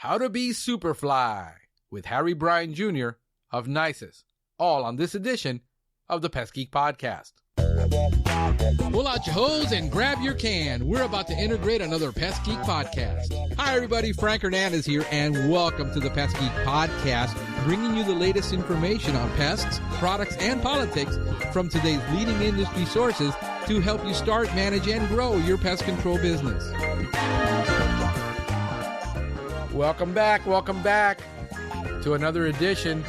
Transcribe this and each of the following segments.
How to Be Superfly with Bryan Jr. of Nisus, all on this edition of the Pest Geek Podcast. Pull out your hose and grab your can. We're about to integrate another Pest Geek Podcast. Hi, everybody. Frank Hernandez here, and welcome to the Pest Geek Podcast, bringing you the latest information on pests, products, and politics from today's leading industry sources to help you start, manage, and grow your pest control business. Welcome back to another edition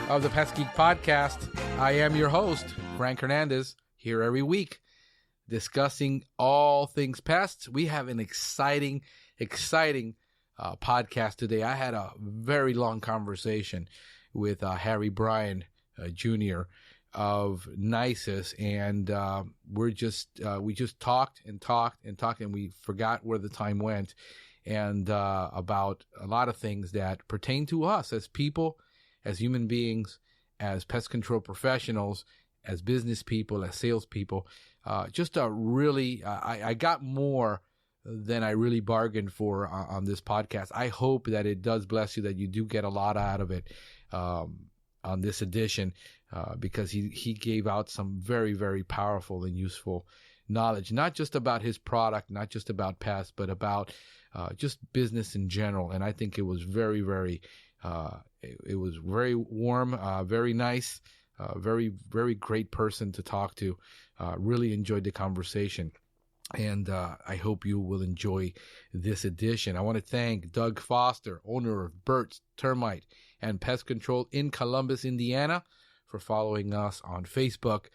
of the Pest Geek Podcast. I am your host, Frank Hernandez, here every week discussing all things pests. We have an exciting podcast today. I had a very long conversation with Bryan Jr. of Nisus, and we just talked, and we forgot where the time went, and about a lot of things that pertain to us as people, as human beings, as pest control professionals, as business people, as salespeople. I got more than I really bargained for on this podcast. I hope that it does bless you, that you do get a lot out of it on this edition, because he gave out some very, very powerful and useful knowledge, not just about his product, not just about pests, but about just business in general. And I think it was very, very, it was very warm, very nice. Very, very great person to talk to. Really enjoyed the conversation. And I hope you will enjoy this edition. I want to thank Doug Foster, owner of Burt's Termite and Pest Control in Columbus, Indiana, for following us on Facebook.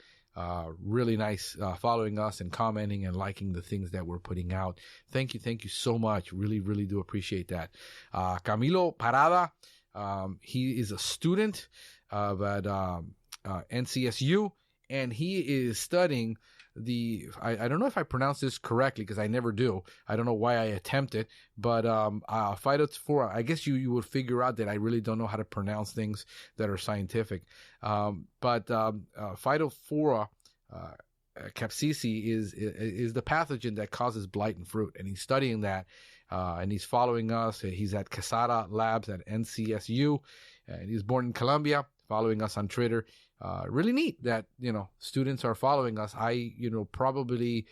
Really nice following us and commenting and liking the things that we're putting out. Thank you so much. Really, really do appreciate that. Camilo Parada, he is a student at NCSU, and he is studying I don't know if I pronounce this correctly, because I never do. I don't know why I attempt it, but Phytophthora. I guess you would figure out that I really don't know how to pronounce things that are scientific. But Phytophthora capsicii is the pathogen that causes blight in fruit, and he's studying that, and he's following us. He's at Quesada Labs at NCSU, and he's born in Colombia, following us on Twitter. Really neat that, students are following us. I, probably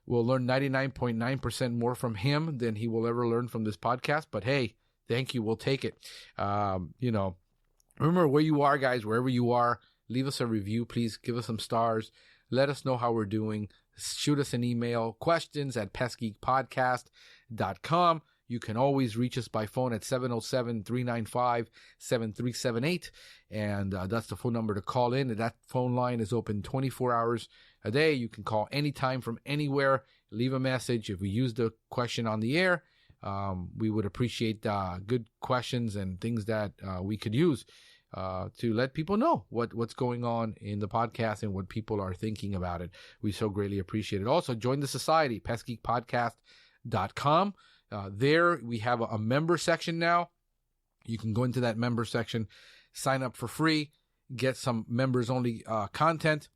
will learn 99.9% more from him than he will ever learn from this podcast. But hey, thank you. We'll take it. Remember where you are, guys, wherever you are, leave us a review. Please give us some stars. Let us know how we're doing. Shoot us an email, questions@pestgeekpodcast.com. You can always reach us by phone at 707-395-7378. And that's the phone number to call in. And that phone line is open 24 hours a day. You can call anytime from anywhere. Leave a message. If we use the question on the air, we would appreciate good questions and things that we could use to let people know what's going on in the podcast and what people are thinking about it. We so greatly appreciate it. Also, join the society, pestgeekpodcast.com. There we have a member section now. You can go into that member section, sign up for free, get some members only content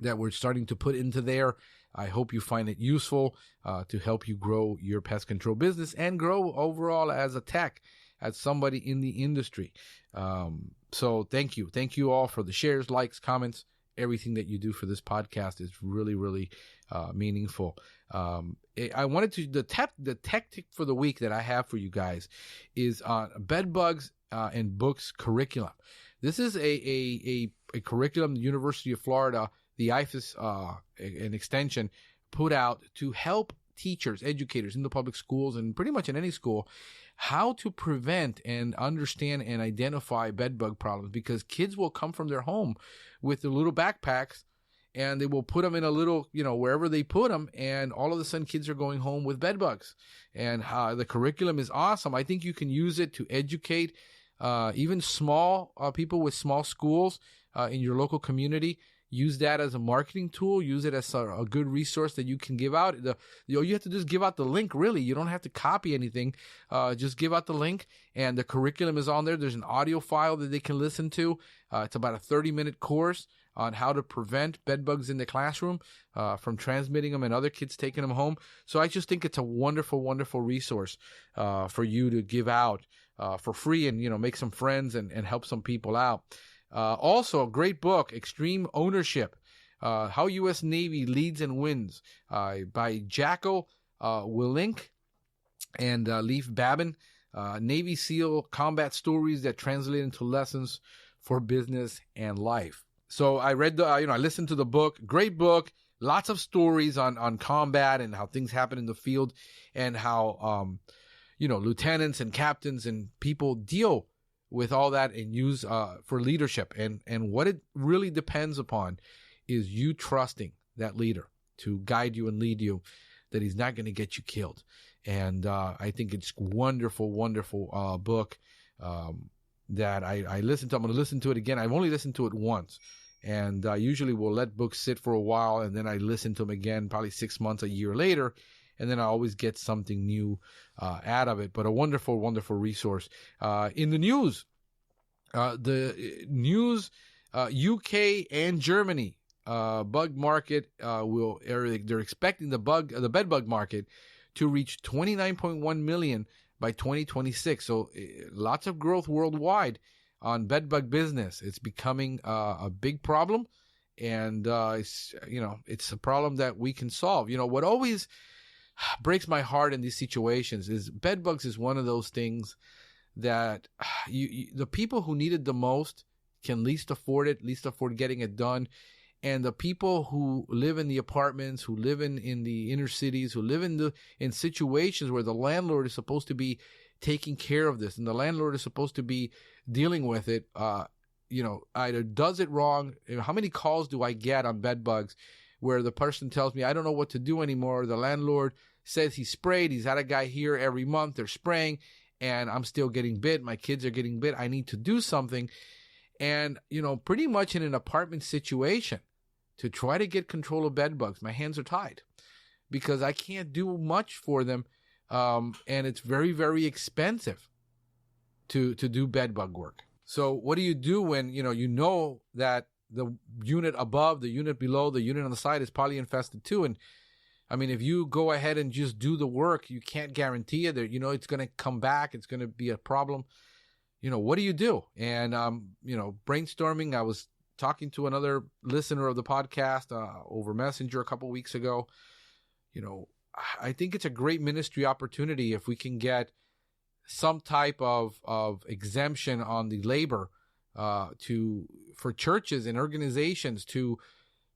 that we're starting to put into there. I hope you find it useful to help you grow your pest control business and grow overall as a tech, as somebody in the industry. So thank you all for the shares, likes, comments. Everything that you do for this podcast is really, really meaningful. I wanted to, the tactic for the week that I have for you guys is on bed bugs and books curriculum. This is a curriculum the University of Florida, the IFAS an extension, put out to help teachers, educators in the public schools and pretty much in any school, how to prevent and understand and identify bed bug problems, because kids will come from their home with their little backpacks and they will put them in a little, wherever they put them, and all of a sudden kids are going home with bed bugs. And the curriculum is awesome. I think you can use it to educate even small people with small schools in your local community. Use that as a marketing tool. Use it as a good resource that you can give out. You have to just give out the link, really. You don't have to copy anything. Just give out the link, and the curriculum is on there. There's an audio file that they can listen to. It's about a 30-minute course. on how to prevent bed bugs in the classroom from transmitting them and other kids taking them home. So I just think it's a wonderful, wonderful resource for you to give out for free and, make some friends and help some people out. Also, a great book, Extreme Ownership, How U.S. Navy Leads and Wins, by Jacko Willink and Leif Babin. Navy SEAL combat stories that translate into lessons for business and life. So I read I listened to the book. Great book. Lots of stories on combat and how things happen in the field and how, lieutenants and captains and people deal with all that and use for leadership. And what it really depends upon is you trusting that leader to guide you and lead you, that he's not going to get you killed. And I think it's wonderful, wonderful book that I listened to. I'm going to listen to it again. I've only listened to it once. And usually we'll let books sit for a while, and then I listen to them again, probably 6 months, a year later, and then I always get something new out of it. But a wonderful, wonderful resource. In the news, UK and Germany bug market they're expecting the bed bug market to reach 29.1 million by 2026. So lots of growth worldwide on bed bug business. It's becoming a big problem, and it's a problem that we can solve. What always breaks my heart in these situations is bed bugs is one of those things that the people who need it the most can least afford getting it done. And the people who live in the apartments, who live in the inner cities, who live in situations where the landlord is supposed to be taking care of this and the landlord is supposed to be dealing with it, either does it wrong. How many calls do I get on bed bugs where the person tells me, I don't know what to do anymore. The landlord says he sprayed. He's had a guy here every month. They're spraying, and I'm still getting bit. My kids are getting bit. I need to do something. And, pretty much in an apartment situation, to try to get control of bed bugs, my hands are tied because I can't do much for them. And it's very, very expensive to do bed bug work. So what do you do when, you know that the unit above, the unit below, the unit on the side is probably infested too? And I mean, if you go ahead and just do the work, you can't guarantee it. It's going to come back. It's going to be a problem. What do you do? And, brainstorming, I was talking to another listener of the podcast over Messenger a couple weeks ago. I think it's a great ministry opportunity if we can get some type of exemption on the labor for churches and organizations to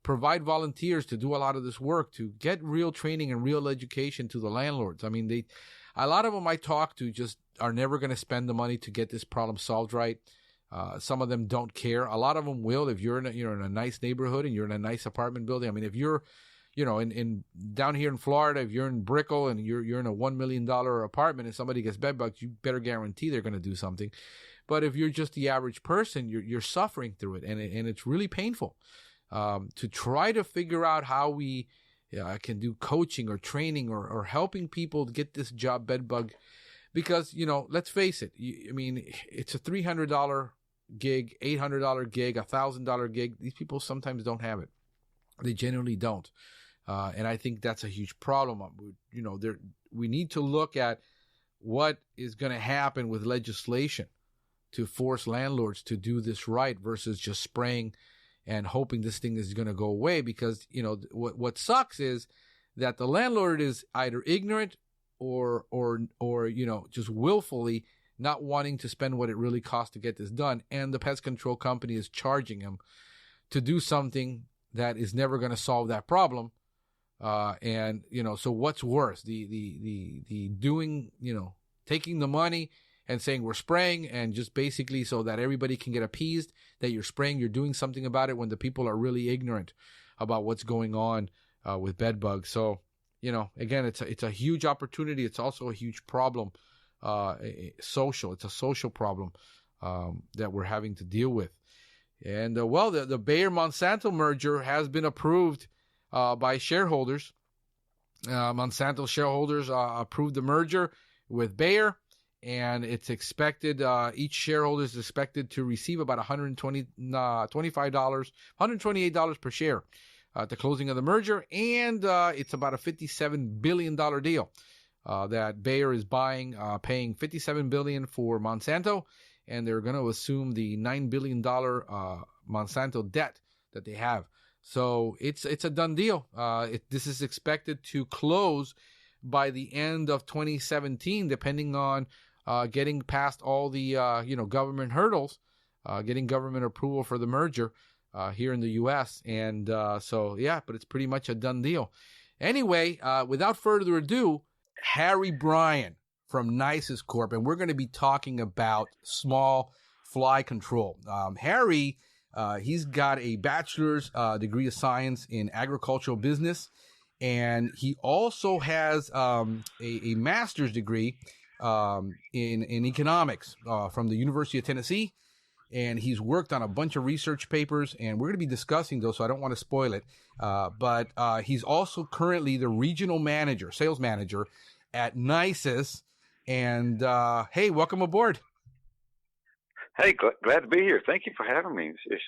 provide volunteers to do a lot of this work, to get real training and real education to the landlords. I mean, a lot of them I talk to just are never going to spend the money to get this problem solved right. Some of them don't care. A lot of them will if you're in a nice neighborhood and you're in a nice apartment building. I mean, if you're, in down here in Florida, if you're in Brickell and you're in a $1 million apartment and somebody gets bed bugs, you better guarantee they're going to do something. But if you're just the average person, you're suffering through it, and it's really painful. To try to figure out how we can do coaching or training or helping people get this job bed bug, because let's face it. It's a $300 gig, $800 gig, $1,000 gig. These people sometimes don't have it. They genuinely don't. And I think that's a huge problem. We need to look at what is going to happen with legislation to force landlords to do this right versus just spraying and hoping this thing is going to go away. Because, what sucks is that the landlord is either ignorant or just willfully not wanting to spend what it really costs to get this done. And the pest control company is charging him to do something that is never going to solve that problem. So what's worse? The doing, taking the money and saying we're spraying, and just basically so that everybody can get appeased that you're spraying, you're doing something about it, when the people are really ignorant about what's going on with bed bugs. So, again, it's a huge opportunity. It's also a huge problem. It's a social problem that we're having to deal with. And the Bayer-Monsanto merger has been approved by shareholders. Monsanto shareholders approved the merger with Bayer, and it's expected each shareholder is expected to receive about $128 per share at the closing of the merger, and it's about a $57 billion deal that Bayer is buying, paying $57 billion for Monsanto, and they're going to assume the $9 billion Monsanto debt that they have. So it's a done deal. This is expected to close by the end of 2017, depending on getting past all the government hurdles, getting government approval for the merger here in the U.S. And but it's pretty much a done deal. Anyway, without further ado, Harry Bryan from Nisus Corp, and we're going to be talking about small fly control. Harry, he's got a bachelor's degree of science in agricultural business, and he also has a master's degree in economics from the University of Tennessee, and he's worked on a bunch of research papers, and we're going to be discussing those, so I don't want to spoil it. But he's also currently the regional manager, sales manager at Nisus. And hey, welcome aboard. Hey, glad to be here. Thank you for having me. It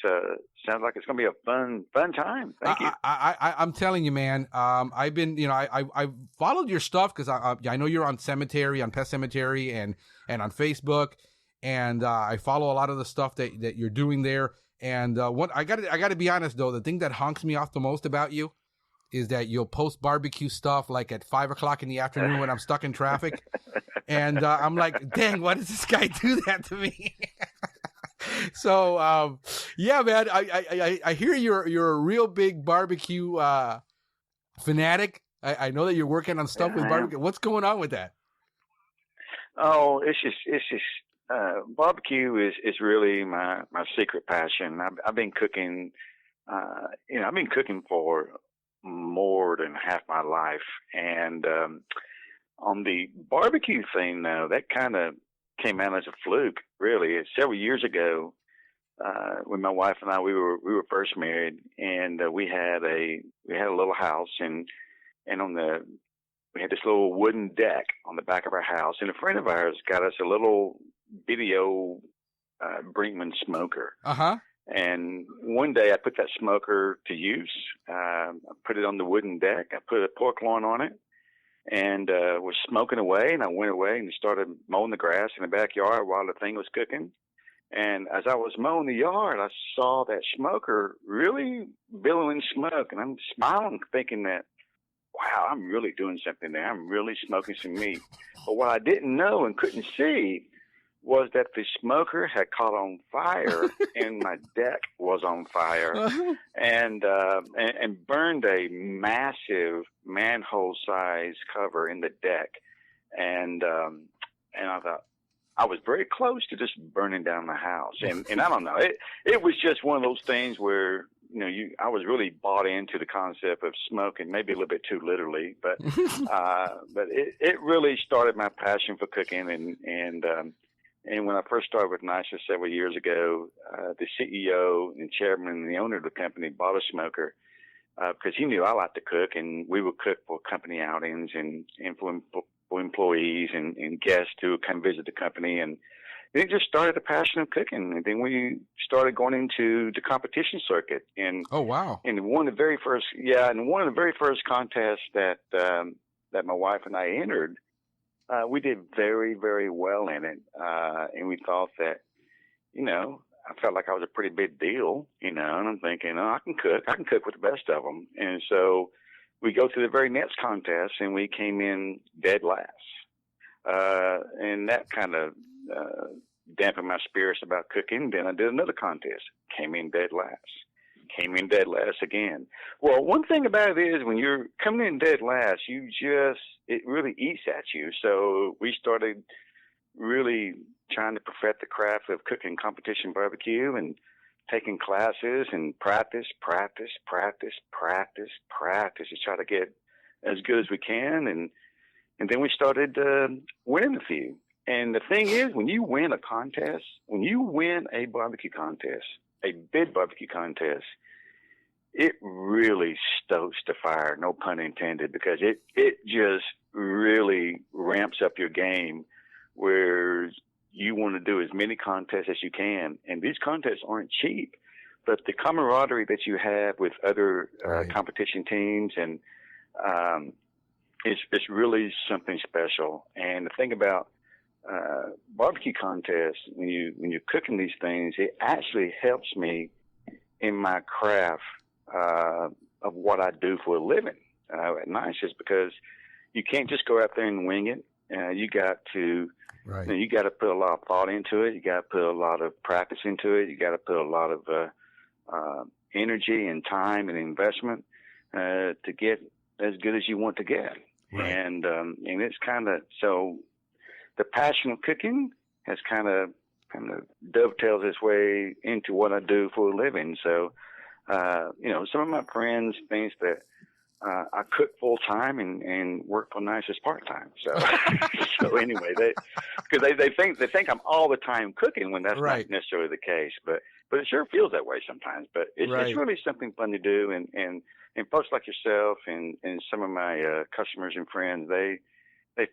sounds like it's going to be a fun time. Thank you. I'm telling you, man. I've been, I followed your stuff because I know you're on Pet Cemetery, and on Facebook, and I follow a lot of the stuff that you're doing there. And what I got to be honest though, the thing that honks me off the most about you is that you'll post barbecue stuff like at 5:00 in the afternoon when I'm stuck in traffic. And I'm like, dang, why does this guy do that to me? So, yeah, man, I hear you're a real big barbecue fanatic. I know that you're working on stuff with barbecue. What's going on with that? Oh, it's just barbecue is really my secret passion. I've been cooking, I've been cooking for more than half my life. And on the barbecue thing, though, that kind of came out as a fluke, really. Several years ago, when my wife and I we were first married, and we had a little house, and we had this little wooden deck on the back of our house, and a friend of ours got us a little video Brinkmann smoker. Uh-huh. And one day I put that smoker to use. I put it on the wooden deck. I put a pork loin on it, and was smoking away. And I went away and started mowing the grass in the backyard while the thing was cooking. And as I was mowing the yard, I saw that smoker really billowing smoke. And I'm smiling, thinking that, wow, I'm really doing something there. I'm really smoking some meat. But what I didn't know and couldn't see was that the smoker had caught on fire and my deck was on fire, and burned a massive manhole-sized cover in the deck. And I thought, I was very close to just burning down the house. And I don't know, it was just one of those things where, I was really bought into the concept of smoking, maybe a little bit too literally, but it really started my passion for cooking. And when I first started with Nisus several years ago, the CEO and chairman and the owner of the company bought a smoker because he knew I liked to cook, and we would cook for company outings and for employees and guests who would come visit the company. And it just started a passion of cooking. And then we started going into the competition circuit. And oh, wow! And one of the very first contests that my wife and I entered, we did very, very well in it. And we thought that, I felt like I was a pretty big deal, and I'm thinking, I can cook with the best of them. And so we go to the very next contest, and we came in dead last. And that kind of dampened my spirits about cooking. Then I did another contest, came in dead last again. Well, one thing about it is when you're coming in dead last, it really eats at you. So we started really trying to perfect the craft of cooking competition barbecue and taking classes and practice to try to get as good as we can. And then we started winning a few. And the thing is, when you win a contest, when you win a barbecue contest, a big barbecue contest, it really stokes the fire, no pun intended, because it just really ramps up your game where you want to do as many contests as you can. And these contests aren't cheap, but the camaraderie that you have with other competition teams and it's really something special. And the thing about barbecue contests, when you're cooking these things, it actually helps me in my craft of what I do for a living at Nisus, because you can't just go out there and wing it. You got to you got to put a lot of thought into it. You got to put a lot of practice into it. You got to put a lot of energy and time and investment to get as good as you want to get. Right. And it's kind of, so the passion of cooking has kind of dovetails its way into what I do for a living. So, some of my friends think that I cook full time and work for Nisus part time. So, so anyway, they think I'm all the time cooking when that's not necessarily the case. But it sure feels that way sometimes. But it's really something fun to do. And folks like yourself and some of my customers and friends, they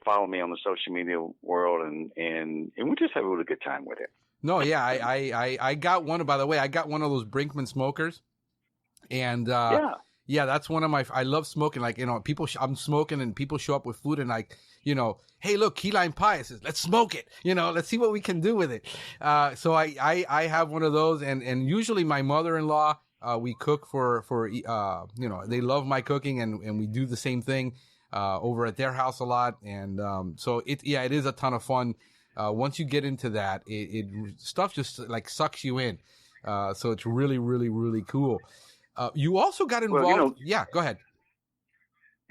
follow me on the social media world, and we just have a really good time with it. No, yeah, I got one. By the way, I got one of those Brinkman smokers, and yeah, that's one of my. I love smoking. Like, people. I'm smoking, and people show up with food, and like, hey, look, key lime pie. I says, let's smoke it. Let's see what we can do with it. So I have one of those, and usually my mother-in-law, we cook for they love my cooking, and we do the same thing over at their house a lot, and so it is a ton of fun. Once you get into that, it stuff just like sucks you in. So it's really, really, really cool. You also got involved. Well, yeah, go ahead.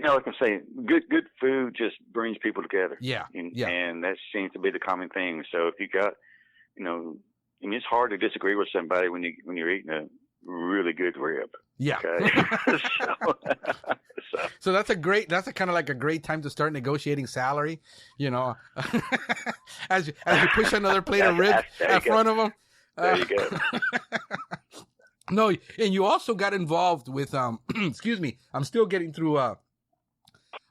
Like I'm saying, good food just brings people together. Yeah, and that seems to be the common thing. So if you got, it's hard to disagree with somebody when you're eating a really good rib. Yeah. Okay. So that's a kind of like a great time to start negotiating salary, as you push another plate of ribs in front of them. There you go. No, and you also got involved with excuse me, I'm still getting through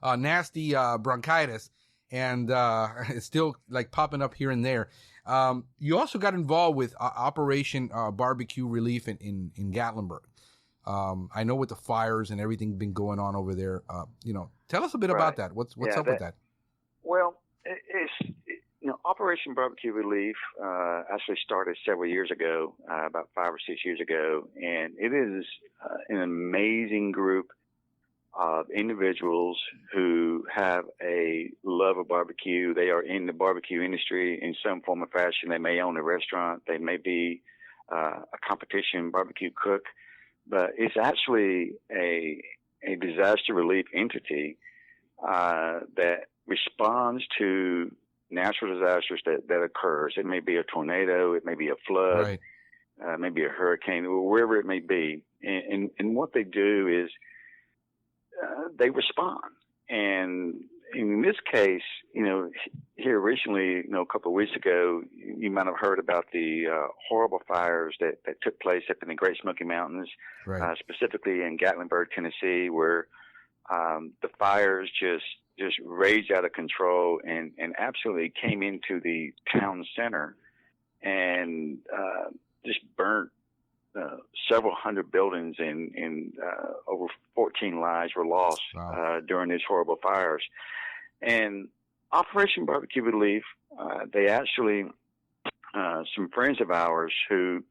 nasty bronchitis, and it's still like popping up here and there. You also got involved with Operation Barbecue Relief in Gatlinburg. I know with the fires and everything been going on over there. Tell us a bit about that. What's up with that? Well, it's Operation Barbecue Relief actually started several years ago, about 5 or 6 years ago, and it is an amazing group of individuals who have a love of barbecue. They are in the barbecue industry in some form or fashion. They may own a restaurant. They may be a competition barbecue cook. But it's actually a disaster relief entity that responds to natural disasters that occurs. It may be a tornado, it may be a flood, maybe a hurricane, or wherever it may be. And what they do is they respond. And in this case, here recently, a couple of weeks ago, you might have heard about the horrible fires that took place up in the Great Smoky Mountains, specifically in Gatlinburg, Tennessee, where the fires just raged out of control and absolutely came into the town center and just burnt several hundred buildings, and over 14 lives were lost during these horrible fires. And Operation Barbecue Relief, they actually, some friends of ours who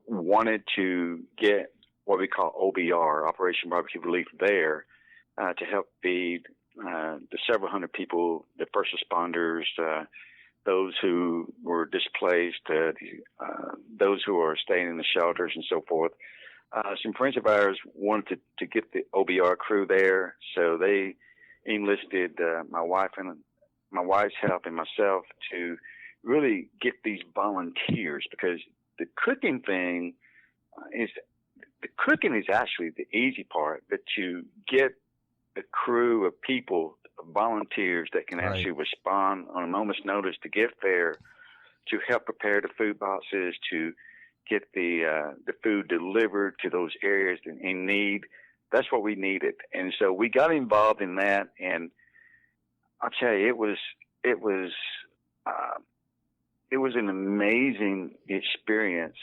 wanted to get what we call OBR, Operation Barbecue Relief, there to help feed the several hundred people, the first responders, those who were displaced, those who are staying in the shelters and so forth. Some friends of ours wanted to get the OBR crew there, so they enlisted my wife's help and myself to really get these volunteers, because the cooking is actually the easy part, but to get a crew of people, volunteers that can actually respond on a moment's notice to get there, to help prepare the food boxes, to get the food delivered to those areas in need. That's what we needed. And so we got involved in that, and I'll tell you, it was it was an amazing experience.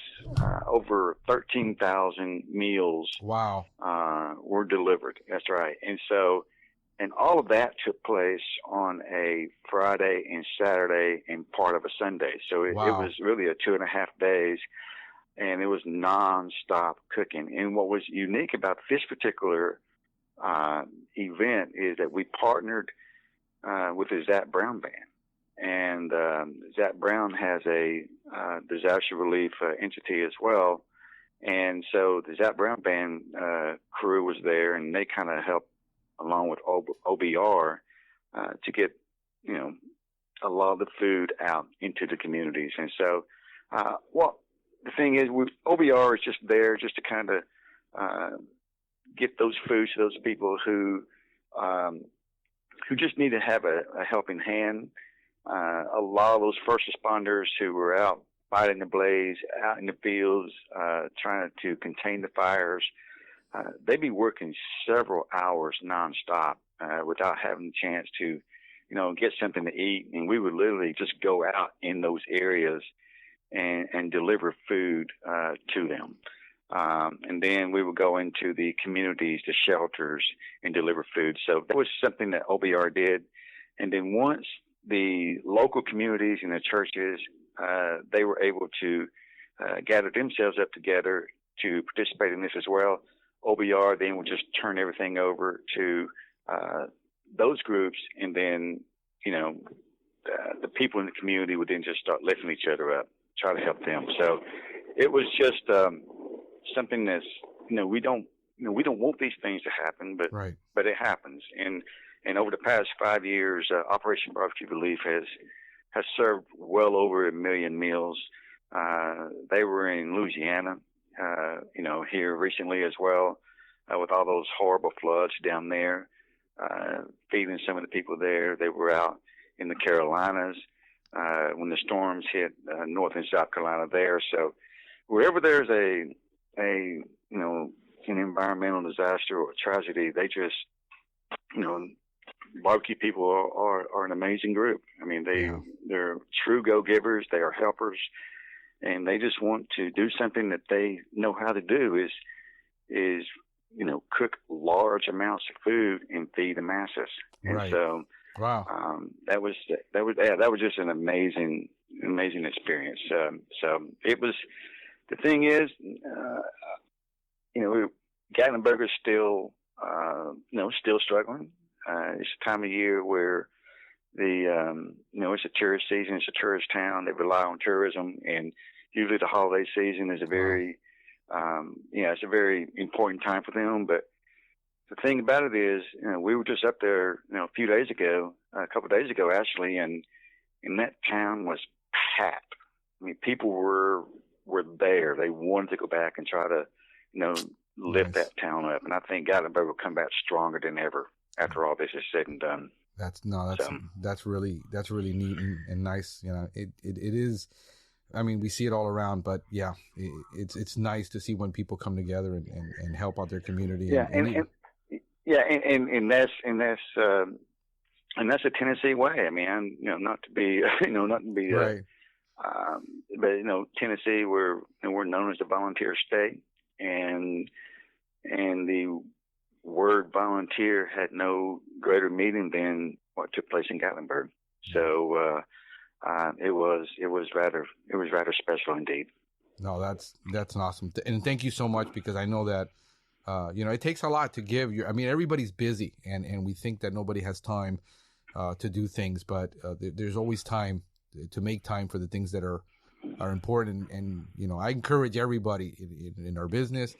Over 13,000 meals Wow. were delivered. That's right. And all of that took place on a Friday and Saturday and part of a Sunday. So it was really a 2.5 days, and it was nonstop cooking. And what was unique about this particular event is that we partnered with the Zach Brown Band. And Zach Brown has a disaster relief entity as well. And so the Zach Brown Band crew was there, and they kind of helped along with OBR to get, a lot of the food out into the communities. And so, the thing is, OBR is just there just to kind of get those foods to those people who just need to have a helping hand. A lot of those first responders who were out fighting the blaze, out in the fields, trying to contain the fires, they'd be working several hours nonstop without having the chance to, get something to eat. And we would literally just go out in those areas and deliver food to them. And then we would go into the communities, the shelters, and deliver food. So that was something that OBR did. And then once the local communities and the churches, they were able to gather themselves up together to participate in this as well, OBR then would just turn everything over to those groups, and then, the people in the community would then just start lifting each other up, try to help them. So it was just something that's, we don't want these things to happen, but it happens. And over the past 5 years, Operation Barbecue Relief has served well over 1 million meals. They were in Louisiana, here recently as well, with all those horrible floods down there, feeding some of the people there. They were out in the Carolinas when the storms hit North and South Carolina there. So wherever there's an environmental disaster or tragedy, they just, barbecue people are an amazing group. I mean, they're true go-givers. They are helpers, and they just want to do something that they know how to do is cook large amounts of food and feed the masses. And so, that was just an amazing experience. So it was. The thing is, Gatlinburg is still struggling. It's a time of year where it's a tourist season. It's a tourist town. They rely on tourism, and usually the holiday season is a very, it's a very important time for them. But the thing about it is, we were just up there, a couple of days ago actually, and that town was packed. I mean, people were there. They wanted to go back and try to, lift that town up. And I think Gatlinburg will come back stronger than ever after all this is said and done. That's really neat and nice. It is. I mean, we see it all around, but yeah, it's nice to see when people come together and help out their community. Yeah, and that's a Tennessee way. I mean, not to be, right. But Tennessee, we're known as a volunteer state, and the word volunteer had no greater meaning than what took place in Gatlinburg. So it was rather special indeed. No, that's awesome, and thank you so much, because I know that it takes a lot to give. Everybody's busy, and we think that nobody has time to do things, but there's always time to make time for the things that are important. And I encourage everybody in our business,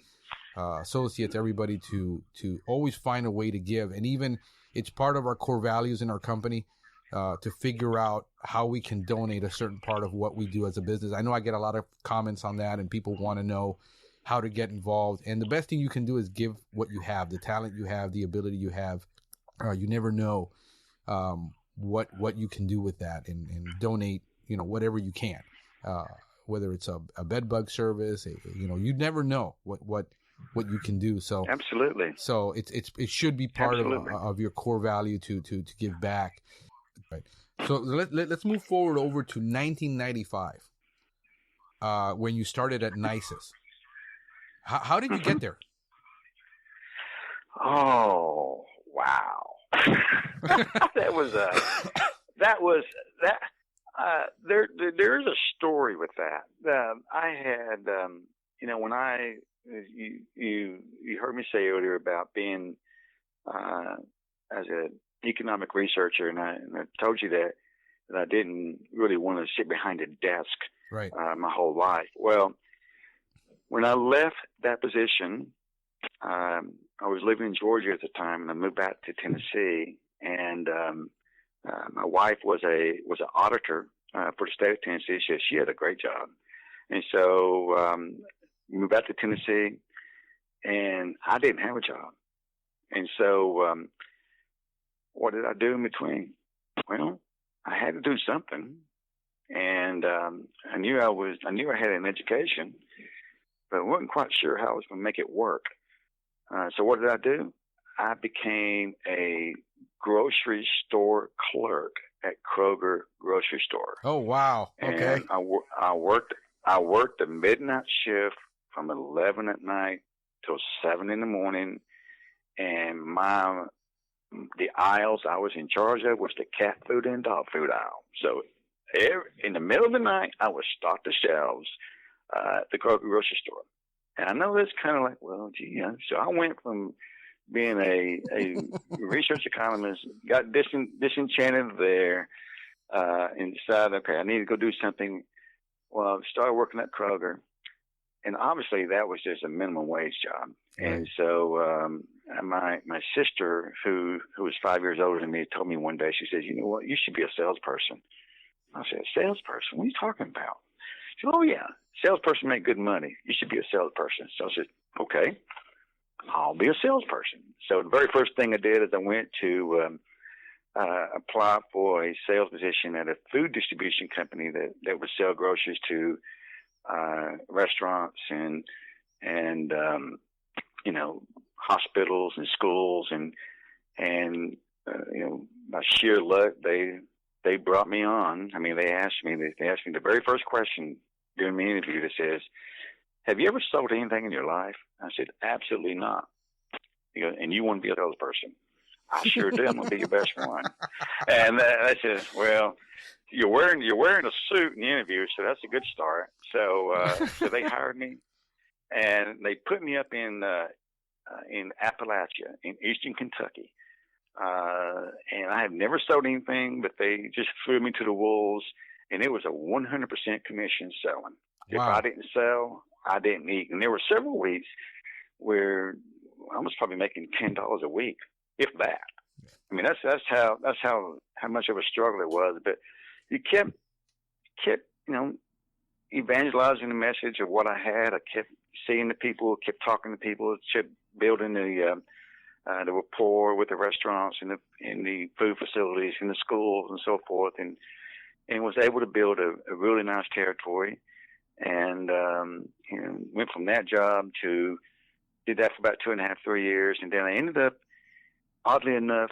associates, everybody to always find a way to give. And even it's part of our core values in our company to figure out how we can donate a certain part of what we do as a business. I know I get a lot of comments on that, and people want to know how to get involved. And the best thing you can do is give what you have, the talent you have, the ability you have. You never know what you can do with that, and donate, whatever you can, whether it's a bed bug service, you never know what you can do. So absolutely. So it should be part of your core value to give back. Right. So let's move forward over to 1995, when you started at Nisus. How did you get there? Oh, wow. There is a story with that. I had, when you heard me say earlier about being, as an economic researcher, and I told you that I didn't really want to sit behind a desk, right, my whole life. Well, when I left that position, I was living in Georgia at the time, and I moved back to Tennessee. And my wife was an auditor for the state of Tennessee. She had a great job, and so moved back to Tennessee, and I didn't have a job. And so, what did I do in between? Well, I had to do something, and I knew I had an education, but I wasn't quite sure how I was going to make it work. So what did I do? I became a grocery store clerk at Kroger grocery store. Oh, wow. Okay. And I worked the midnight shift from 11 at night till 7 in the morning. And the aisles I was in charge of was the cat food and dog food aisle. So in the middle of the night, I would stock the shelves at the Kroger grocery store. And I know that's kind of like, well, gee, so I went from being a research economist, got disenchanted there, and decided, okay, I need to go do something. Well, I started working at Kroger, and obviously that was just a minimum wage job. Right. And so my sister, who was 5 years older than me, told me one day, she said, you know what, you should be a salesperson. I said, salesperson? What are you talking about? She said, oh, yeah, salesperson make good money. You should be a salesperson. So I said, okay, I'll be a salesperson. So the very first thing I did is I went to apply for a sales position at a food distribution company that would sell groceries to restaurants and hospitals and schools, and by sheer luck they brought me on. I mean, they asked me the very first question during the interview that says, have you ever sold anything in your life? I said, absolutely not. He goes, and you want to be a salesperson? I sure do. I'm going to be your best one. And I said, well, you're wearing a suit in the interview, so that's a good start. So they hired me, and they put me up in Appalachia, in eastern Kentucky. And I had never sold anything, but they just threw me to the wolves, and it was a 100% commission selling. Wow. If I didn't sell, I didn't eat. And there were several weeks where I was probably making $10 a week, if that. I mean, that's how much of a struggle it was. But you kept evangelizing the message of what I had. I kept seeing the people, kept talking to people, kept building the rapport with the restaurants and the food facilities and the schools and so forth, and was able to build a really nice territory. And went from that job to did that for about 2.5, 3 years, and then I ended up, oddly enough,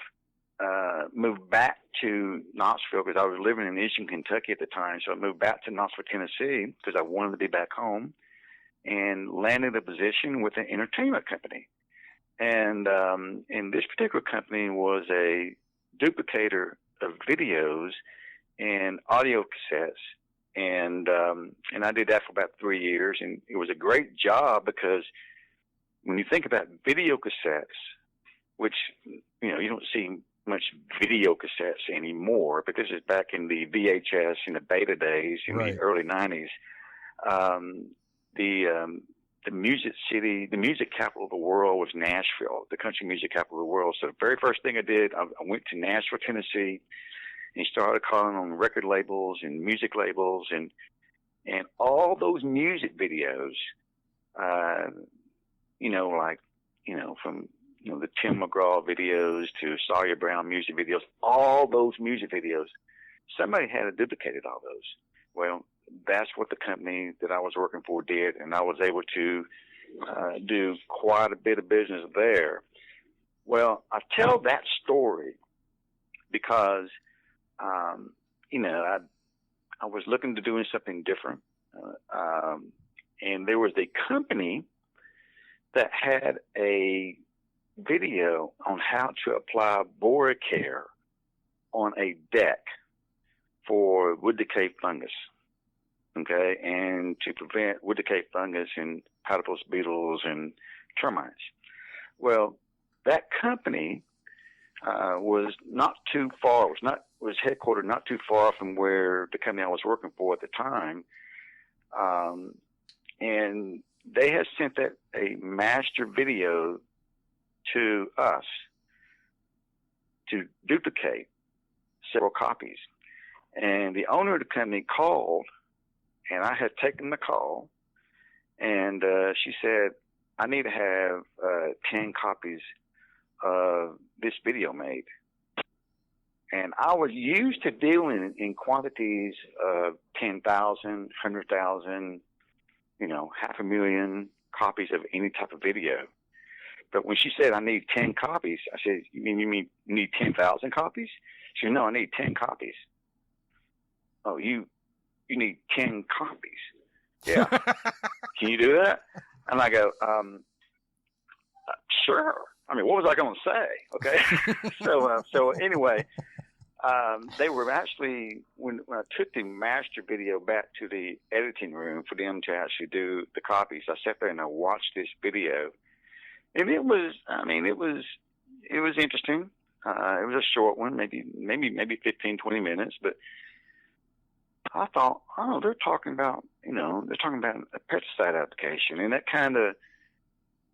moved back to Knoxville because I was living in Eastern Kentucky at the time. So I moved back to Knoxville, Tennessee, because I wanted to be back home, and landed a position with an entertainment company. And this particular company was a duplicator of videos and audio cassettes. And I did that for about 3 years, and it was a great job because when you think about video cassettes, which, you don't see much video cassettes anymore, but this is back in the VHS and the beta days in the early 90s. The music capital of the world was Nashville, the country music capital of the world. So the very first thing I did, I went to Nashville, Tennessee, and started calling on record labels and music labels and all those music videos, from the Tim McGraw videos to Sawyer Brown music videos, all those music videos, somebody had duplicated all those. Well, that's what the company that I was working for did, and I was able to do quite a bit of business there. Well, I tell that story because you know, I was looking to doing something different. And there was a company that had a video on how to apply Borates on a deck for wood decay fungus. Okay, and to prevent wood decay fungus and platypus beetles and termites. Well, that company was not too far. Was headquartered not too far from where the company I was working for at the time, and they had sent that a master video to us to duplicate several copies. And the owner of the company called, and I had taken the call, and she said, I need to have 10 copies of this video made. And I was used to dealing in quantities of 10,000, 100,000, 500,000 copies of any type of video. But when she said, I need 10 copies, I said, you mean you need 10,000 copies? She said, no, I need 10 copies. Oh, you need 10 copies. Yeah. Can you do that? And I go, sure. I mean, what was I going to say? Okay. So anyway, they were actually, when I took the master video back to the editing room for them to actually do the copies, I sat there and I watched this video. And it was interesting. It was a short one, maybe 15, 20 minutes, but I thought, they're talking about a pesticide application. And that kind of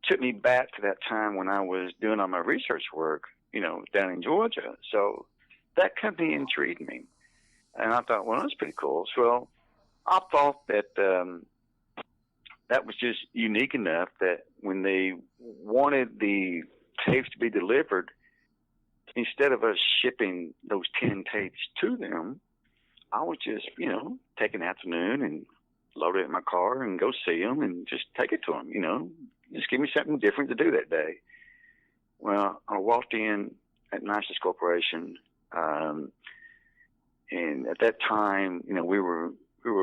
took me back to that time when I was doing all my research work, down in Georgia. So that company intrigued me. And I thought, well, that's pretty cool. So I thought that that was just unique enough that when they wanted the tapes to be delivered, instead of us shipping those 10 tapes to them, I would just, take an afternoon and load it in my car and go see them and just take it to them, just give me something different to do that day. Well, I walked in at Nisus Corporation, and at that time, we were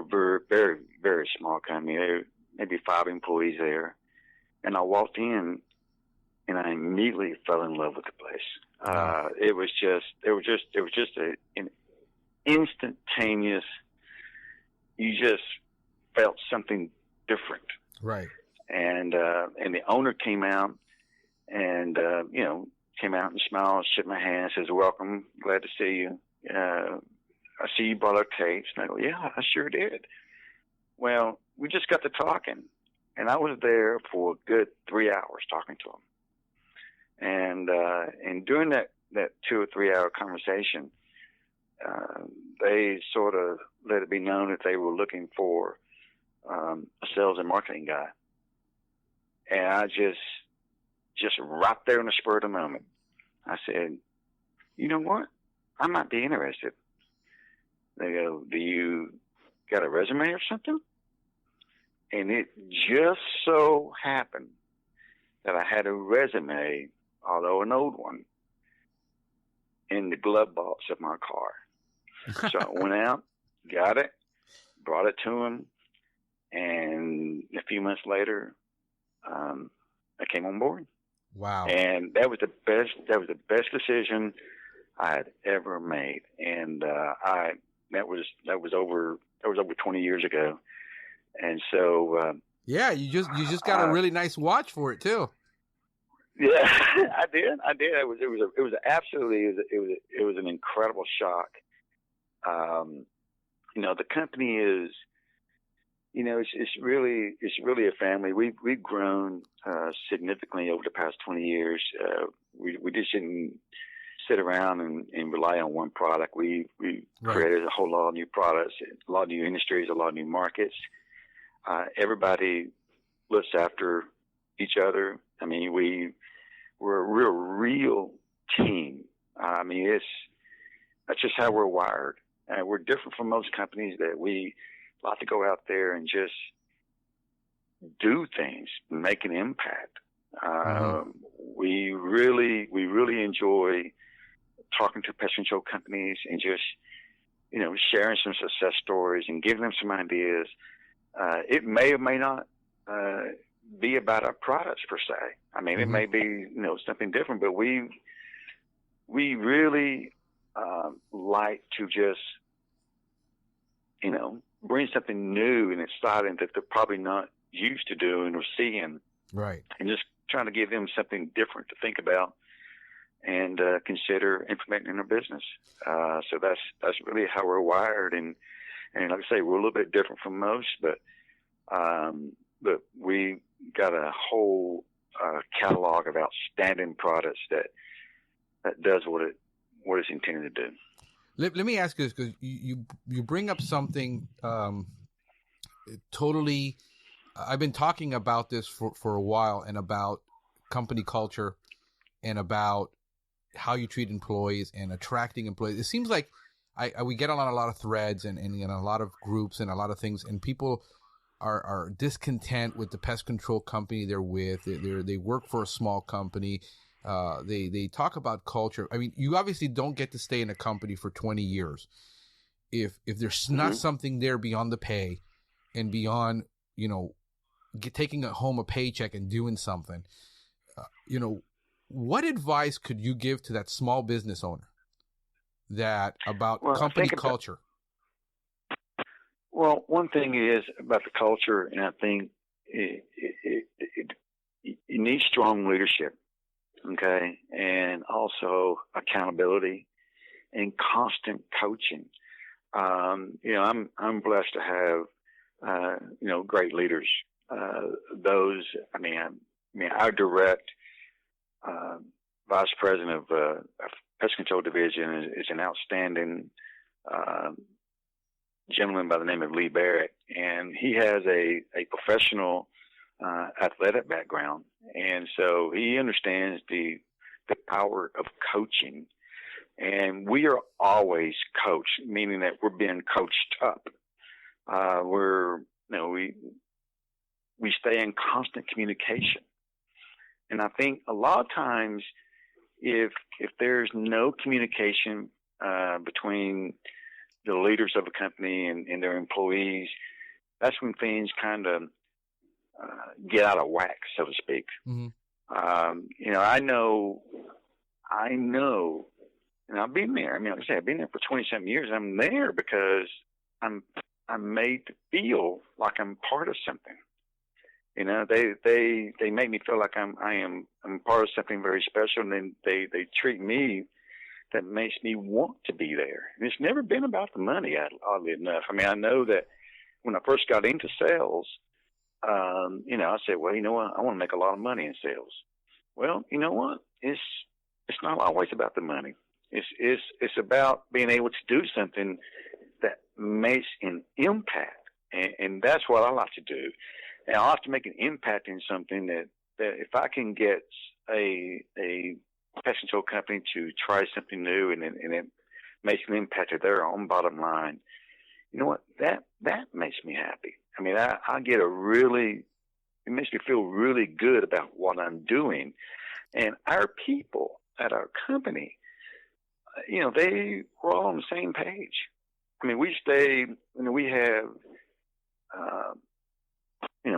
very, very, very small company. There were maybe 5 employees there, and I walked in, and I immediately fell in love with the place. It was just an instantaneous. You just felt something different, right? And the owner came out and smiled, shook my hand, says, "Welcome, glad to see you. I see you brought our tapes." And I go, "Yeah, I sure did." Well, we just got to talking, and I was there for a good 3 hours talking to him. And during that 2 or 3 hour conversation, they sort of let it be known that they were looking for a sales and marketing guy. And I just right there in the spur of the moment, I said, you know what? I might be interested. They go, do you got a resume or something? And it just so happened that I had a resume, although an old one, in the glove box of my car. So I went out, got it, brought it to him, and a few months later, I came on board. Wow! And that was the best decision I had ever made. And that was over 20 years ago. And so yeah, you just got a really nice watch for it too. Yeah, I did. It was an incredible shock. The company is, it's really a family. We've grown significantly over the past 20 years. We just didn't sit around and rely on one product. We created a whole lot of new products, a lot of new industries, a lot of new markets. Everybody looks after each other. I mean, we're a real team. I mean, that's just how we're wired. We're different from most companies that we like to go out there and just do things, make an impact. We really enjoy talking to pest control companies and just, sharing some success stories and giving them some ideas. It may or may not be about our products per se. I mean, it may be, something different, but we really like to just, bring something new and exciting that they're probably not used to doing or seeing. Right. And just trying to give them something different to think about and consider implementing in their business. So that's really how we're wired. And like I say, we're a little bit different from most, but we got a whole catalog of outstanding products that does what it's intended to do. Let me ask you this, because you bring up something totally. I've been talking about this for a while, and about company culture and about how you treat employees and attracting employees. It seems like we get on a lot of threads and in a lot of groups and a lot of things, and people are discontent with the pest control company they're with. They work for a small company. They talk about culture. I mean, you obviously don't get to stay in a company for 20 years if there's not something there beyond the pay and beyond, taking home a paycheck and doing something. What advice could you give to that small business owner about company culture? Well, one thing is about the culture, and I think you need strong leadership. Okay, and also accountability and constant coaching. I'm blessed to have great leaders. Our direct vice president of pest control division is an outstanding gentleman by the name of Lee Barrett, and he has a professional athletic background, and so he understands the power of coaching. And we are always coached, meaning that we're being coached up. We stay in constant communication, and I think a lot of times, if there's no communication between the leaders of a company and their employees, that's when things kind of get out of whack, so to speak. Mm-hmm. I know, and I've been there. I mean, like I say, I've been there for 20-something years. I'm there because I'm made to feel like I'm part of something. They make me feel like I'm part of something very special, and then they treat me that makes me want to be there. And it's never been about the money, oddly enough. I mean, I know that when I first got into sales, I said, well, you know what? I want to make a lot of money in sales. Well, you know what? It's not always about the money. It's about being able to do something that makes an impact, and that's what I like to do. And I like to make an impact in something that if I can get a pest control company to try something new and it makes an impact to their own bottom line, you know what? That makes me happy. I mean, it makes me feel really good about what I'm doing. And our people at our company, they were all on the same page. I mean, we have,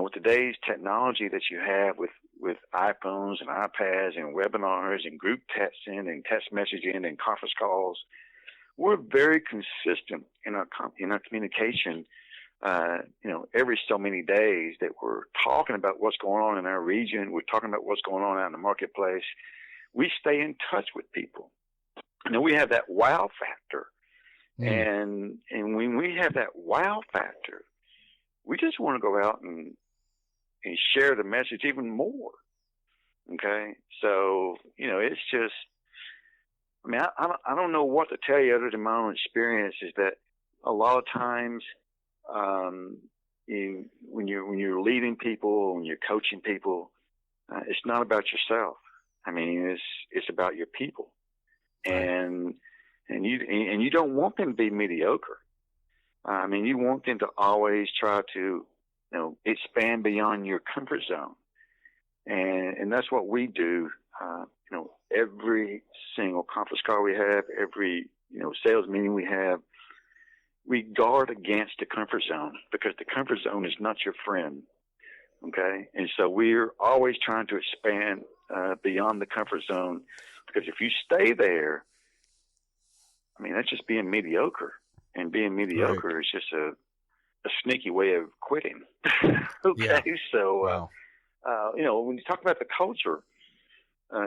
with today's technology that you have with iPhones and iPads and webinars and group texting and text messaging and conference calls, we're very consistent in our communication. Every so many days that we're talking about what's going on in our region, we're talking about what's going on out in the marketplace. We stay in touch with people. We have that wow factor. And when we have that wow factor, we just want to go out and share the message even more. Okay? So, it's just, I don't know what to tell you other than my own experience, is that a lot of times, when you're leading people, when you're coaching people, it's not about yourself. I mean, it's about your people, and you don't want them to be mediocre. I mean, you want them to always try to, expand beyond your comfort zone, and that's what we do, every single conference call we have, every sales meeting we have, we guard against the comfort zone, because the comfort zone is not your friend. Okay, and so we're always trying to expand beyond the comfort zone, because if you stay there, I mean, that's just being mediocre, and being mediocre is just a sneaky way of quitting. Okay, Yeah. so Wow. when you talk about the culture,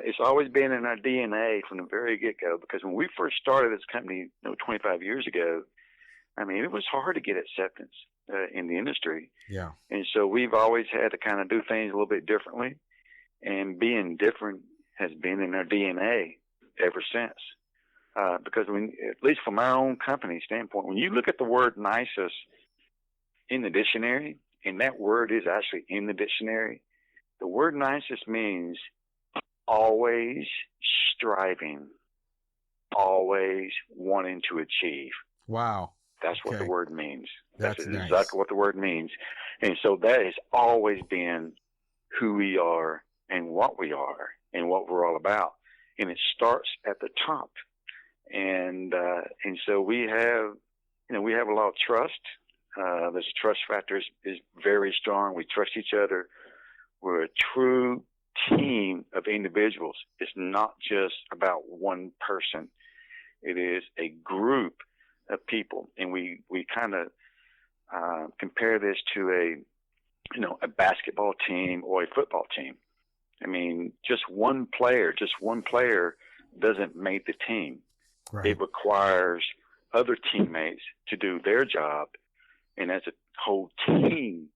it's always been in our DNA from the very get-go, because when we first started this company 25 years ago, I mean, it was hard to get acceptance in the industry. Yeah. And so we've always had to kind of do things a little bit differently, and being different has been in our DNA ever since. Because at least from our own company standpoint, when you look at the word Nisus in the dictionary, and that word is actually in the dictionary, the word Nisus means always striving, always wanting to achieve. Wow. That's what the word means. That's nice. exactly what the word means. And so that has always been who we are and what we are and what we're all about. And it starts at the top. And so we have a lot of trust. This trust factor is very strong. We trust each other. We're a true team of individuals. It's not just about one person. It is a group of people, and we kind of compare this to a basketball team or a football team. I mean, just one player doesn't make the team. Right. It requires other teammates to do their job, and as a whole team,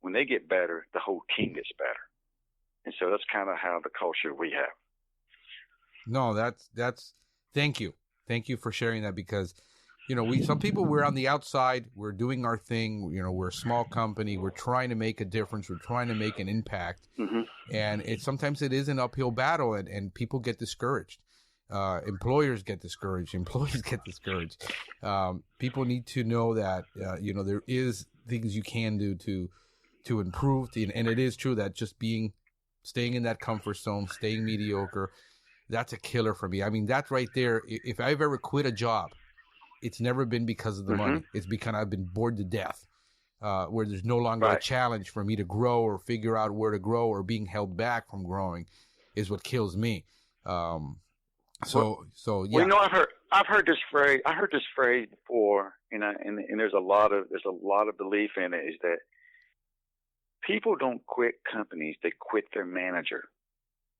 when they get better, the whole team gets better. And so that's kind of how the culture we have. No, that's thank you for sharing that, because some people, we're on the outside, we're doing our thing, we're a small company, we're trying to make a difference, we're trying to make an impact. Mm-hmm. And sometimes it is an uphill battle, and people get discouraged. Employers get discouraged, employees get discouraged. People need to know that there is things you can do to improve, and it is true that just staying in that comfort zone, staying mediocre, that's a killer for me. I mean, that's right there. If I've ever quit a job, it's never been because of the money. It's because I've been bored to death, where there's no longer a challenge for me to grow or figure out where to grow, or being held back from growing is what kills me. Yeah. Well, I've heard this phrase. I heard this phrase before, and there's a lot of belief in it. Is that people don't quit companies; they quit their manager.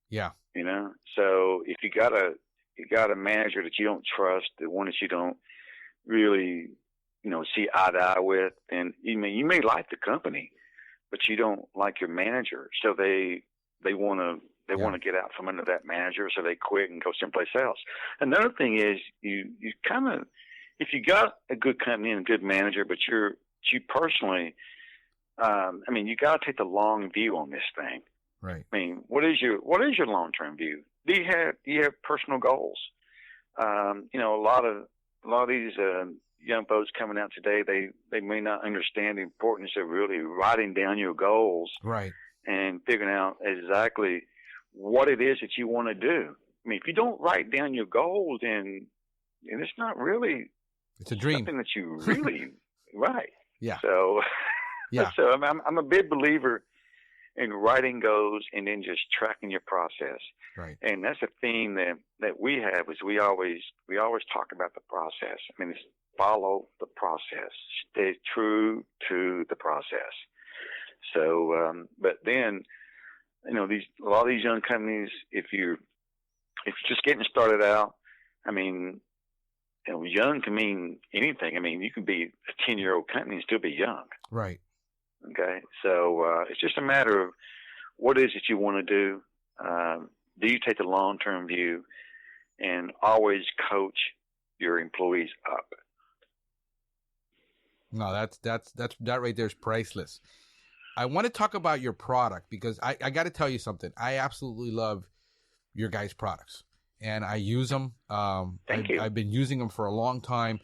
Yeah. So if you got a manager that you don't trust, the one that you don't really, see eye to eye with, and you may like the company, but you don't like your manager. So they want to get out from under that manager, so they quit and go someplace else. Another thing is you kind of, if you got a good company and a good manager, but you personally, you got to take the long view on this thing. Right. I mean, what is your long-term view? Do you have personal goals? A lot of these young folks coming out today, they may not understand the importance of really writing down your goals, right, and figuring out exactly what it is that you want to do. I mean, if you don't write down your goals, then it's not really, it's a dream, something that you really right. Yeah. So yeah. So I'm a big believer in writing goals and then just tracking your process. Right. And that's a theme that we have, is we always talk about the process. I mean, it's follow the process, stay true to the process. So, but then, a lot of these young companies, if you're just getting started out, I mean, young can mean anything. I mean, you can be a 10-year-old company and still be young. Right. Okay. So, it's just a matter of what it is that you want to do. Do you take the long-term view, and always coach your employees up? No, that right there is priceless. I want to talk about your product, because I got to tell you something. I absolutely love your guys' products, and I use them. Thank you. I've been using them for a long time.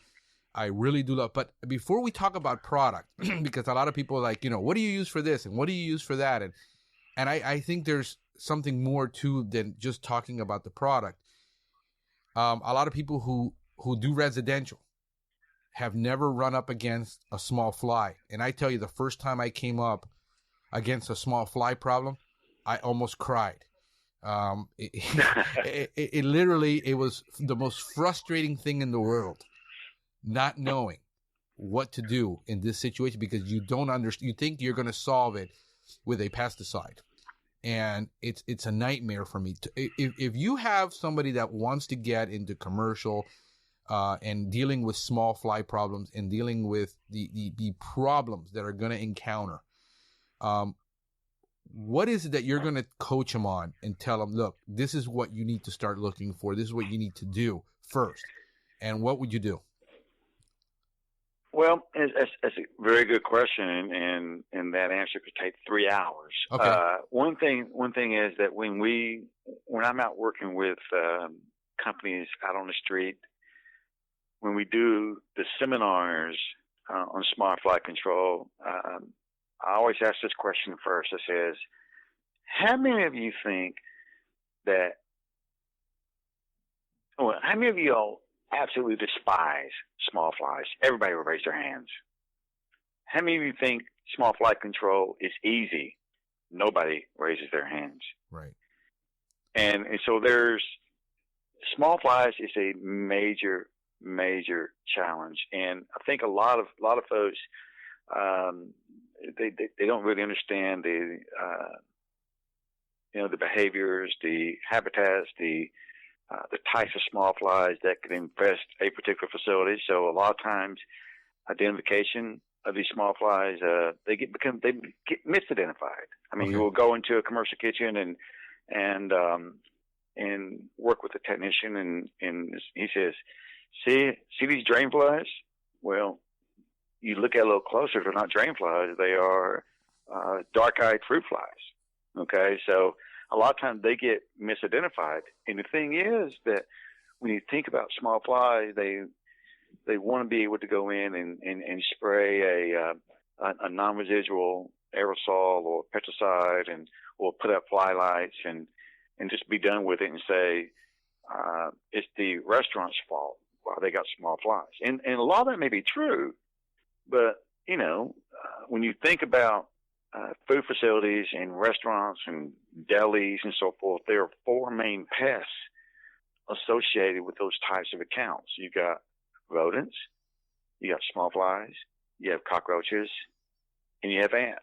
I really do love. But before we talk about product, because a lot of people are like, what do you use for this and what do you use for that, and I think there's something more too than just talking about the product. A lot of people who do residential have never run up against a small fly. And I tell you, the first time I came up against a small fly problem, I almost cried. It literally, it was the most frustrating thing in the world, not knowing what to do in this situation, because you don't understand. You think you're going to solve it with a pesticide, and it's a nightmare for me. If you have somebody that wants to get into commercial and dealing with small fly problems and dealing with the problems that are going to encounter, what is it that you're going to coach them on and tell them, look, this is what you need to start looking for. This is what you need to do first. And what would you do? Well, that's a very good question, and that answer could take 3 hours. Okay. One thing is that when I'm out working with companies out on the street, when we do the seminars on smart fly control, I always ask this question first. It says, how many of you think that, how many of you all absolutely despise small flies? Everybody will raise their hands. How many of you think small fly control is easy? Nobody raises their hands. Right. And so there's small flies is a major challenge. And I think a lot of folks, they don't really understand the behaviors, the habitats, the types of small flies that can infest a particular facility. So a lot of times, identification of these small flies, they get misidentified. I mean, you will go into a commercial kitchen and work with a technician, and he says, see these drain flies? Well, you look at it a little closer, they're not drain flies. They are dark-eyed fruit flies. Okay, so a lot of times they get misidentified. And the thing is that when you think about small flies, they want to be able to go in and spray a non-residual aerosol or pesticide or put up fly lights and just be done with it and say it's the restaurant's fault why they got small flies. And a lot of that may be true, but when you think about food facilities and restaurants and delis and so forth, there are 4 main pests associated with those types of accounts. You got rodents, you got small flies, you have cockroaches, and you have ants.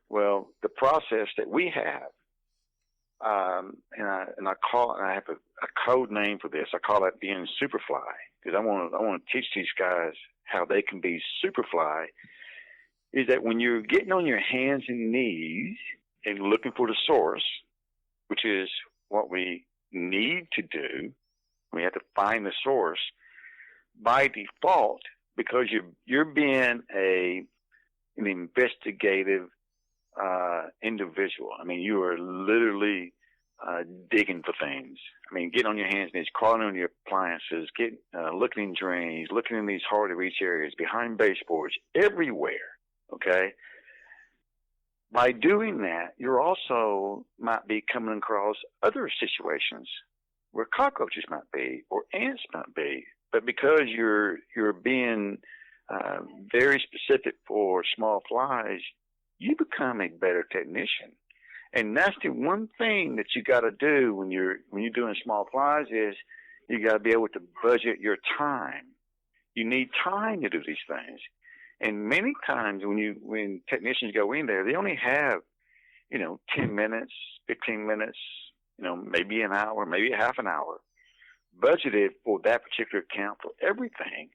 Well, the process that we have, and I have a code name for this. I call it being Superfly, because I want to teach these guys how they can be Superfly. Is that when you're getting on your hands and knees and looking for the source, which is what we need to do, we have to find the source by default, because you're being an investigative individual. I mean, you are literally digging for things. I mean, getting on your hands and knees, crawling on your appliances, looking in drains, looking in these hard to reach areas, behind baseboards, everywhere. Okay. By doing that, you're also might be coming across other situations where cockroaches might be or ants might be, but because you're being very specific for small flies, you become a better technician. And that's the one thing that you got to do when you're doing small flies is you got to be able to budget your time. You need time to do these things. And many times when technicians go in there, they only have, 10 minutes, 15 minutes, maybe an hour, maybe a half an hour budgeted for that particular account for everything.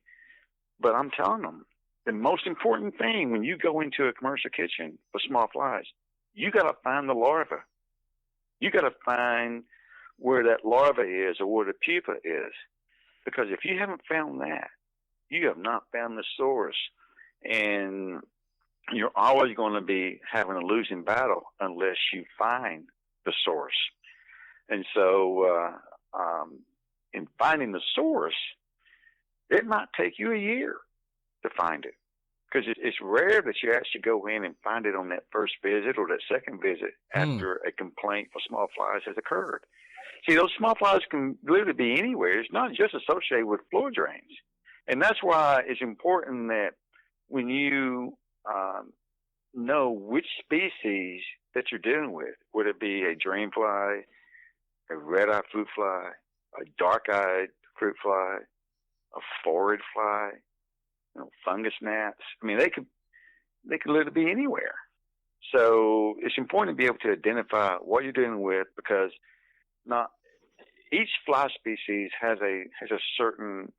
But I'm telling them, the most important thing when you go into a commercial kitchen for small flies, you got to find the larva. You got to find where that larva is or where the pupa is. Because if you haven't found that, you have not found the source. And you're always going to be having a losing battle unless you find the source. And so in finding the source, it might take you a year to find it. because it's rare that you actually go in and find it on that first visit or that second visit after a complaint for small flies has occurred. See, those small flies can literally be anywhere. It's not just associated with floor drains. And that's why it's important that when you know which species that you're dealing with, whether it be a drain fly, a red-eye fruit fly, a dark-eyed fruit fly, a forward fly, fungus gnats. I mean, they could literally be anywhere. So it's important to be able to identify what you're dealing with, because not each fly species has a certain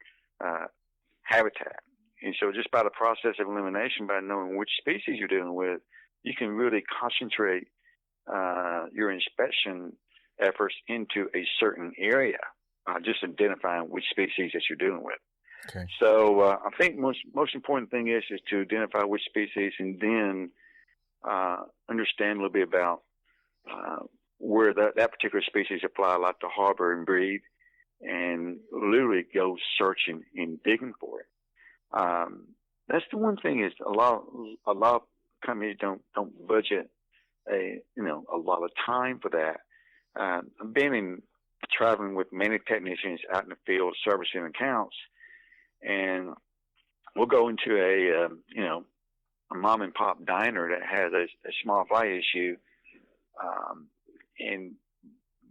habitat. And so just by the process of elimination, by knowing which species you're dealing with, you can really concentrate your inspection efforts into a certain area, just identifying which species that you're dealing with. Okay. So I think most important thing is to identify which species, and then understand a little bit about where that particular species of fly like to harbor and breed, and literally go searching and digging for it. That's the one thing is a lot of companies don't budget a lot of time for that. I've been traveling with many technicians out in the field servicing accounts, and we'll go into a mom and pop diner that has a small fly issue, and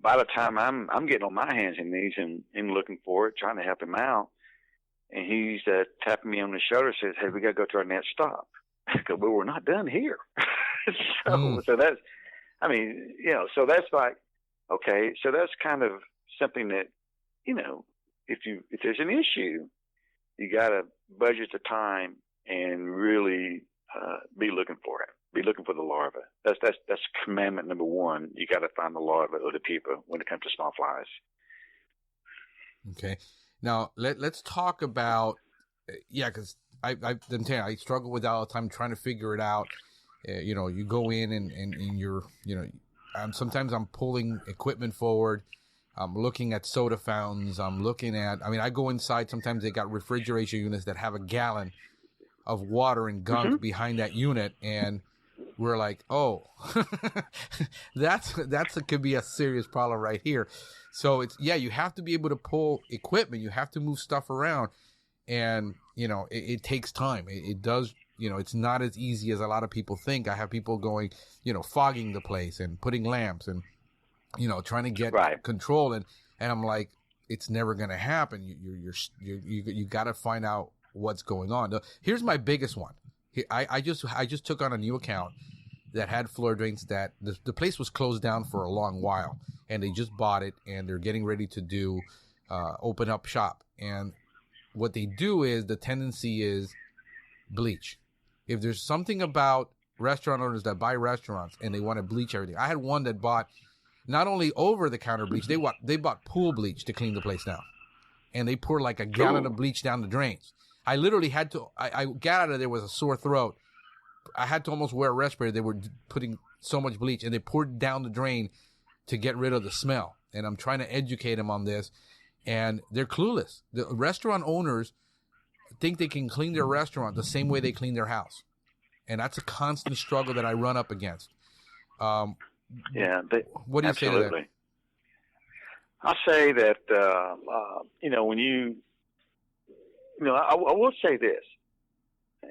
by the time I'm getting on my hands and knees and looking for it, trying to help him out, and he's tapping me on the shoulder, says, "Hey, we got to go to our next stop." I go, "Well, we're not done here." So that's, so that's like, okay, so that's kind of something that, if there's an issue, you got to budget the time and really be looking for it. Be looking for the larva. That's commandment number one. You got to find the larva of the pupa when it comes to small flies. Okay. Now let's talk about, because I struggle with that all the time trying to figure it out. You go in and you're, sometimes I'm pulling equipment forward. I'm looking at soda fountains. I go inside. Sometimes they got refrigeration units that have a gallon of water and gunk behind that unit. And we're like, oh, could be a serious problem right here. So you have to be able to pull equipment. You have to move stuff around, and it takes time. It does. It's not as easy as a lot of people think. I have people going, fogging the place and putting lamps and, trying to get control. And I'm like, it's never going to happen. You got to find out what's going on. Now, here's my biggest one. I just took on a new account that had floor drains that the place was closed down for a long while, and they just bought it, and they're getting ready to do open up shop. And what they do is, the tendency is bleach. If there's something about restaurant owners that buy restaurants and they want to bleach everything. I had one that bought not only over the counter bleach, they bought pool bleach to clean the place down, and they poured like a gallon of bleach down the drains. I literally had to. I got out of there with a sore throat. I had to almost wear a respirator. They were putting so much bleach, and they poured down the drain to get rid of the smell. And I'm trying to educate them on this, and they're clueless. The restaurant owners think they can clean their restaurant the same way they clean their house, and that's a constant struggle that I run up against. What do you say to that? I say that when I will say this.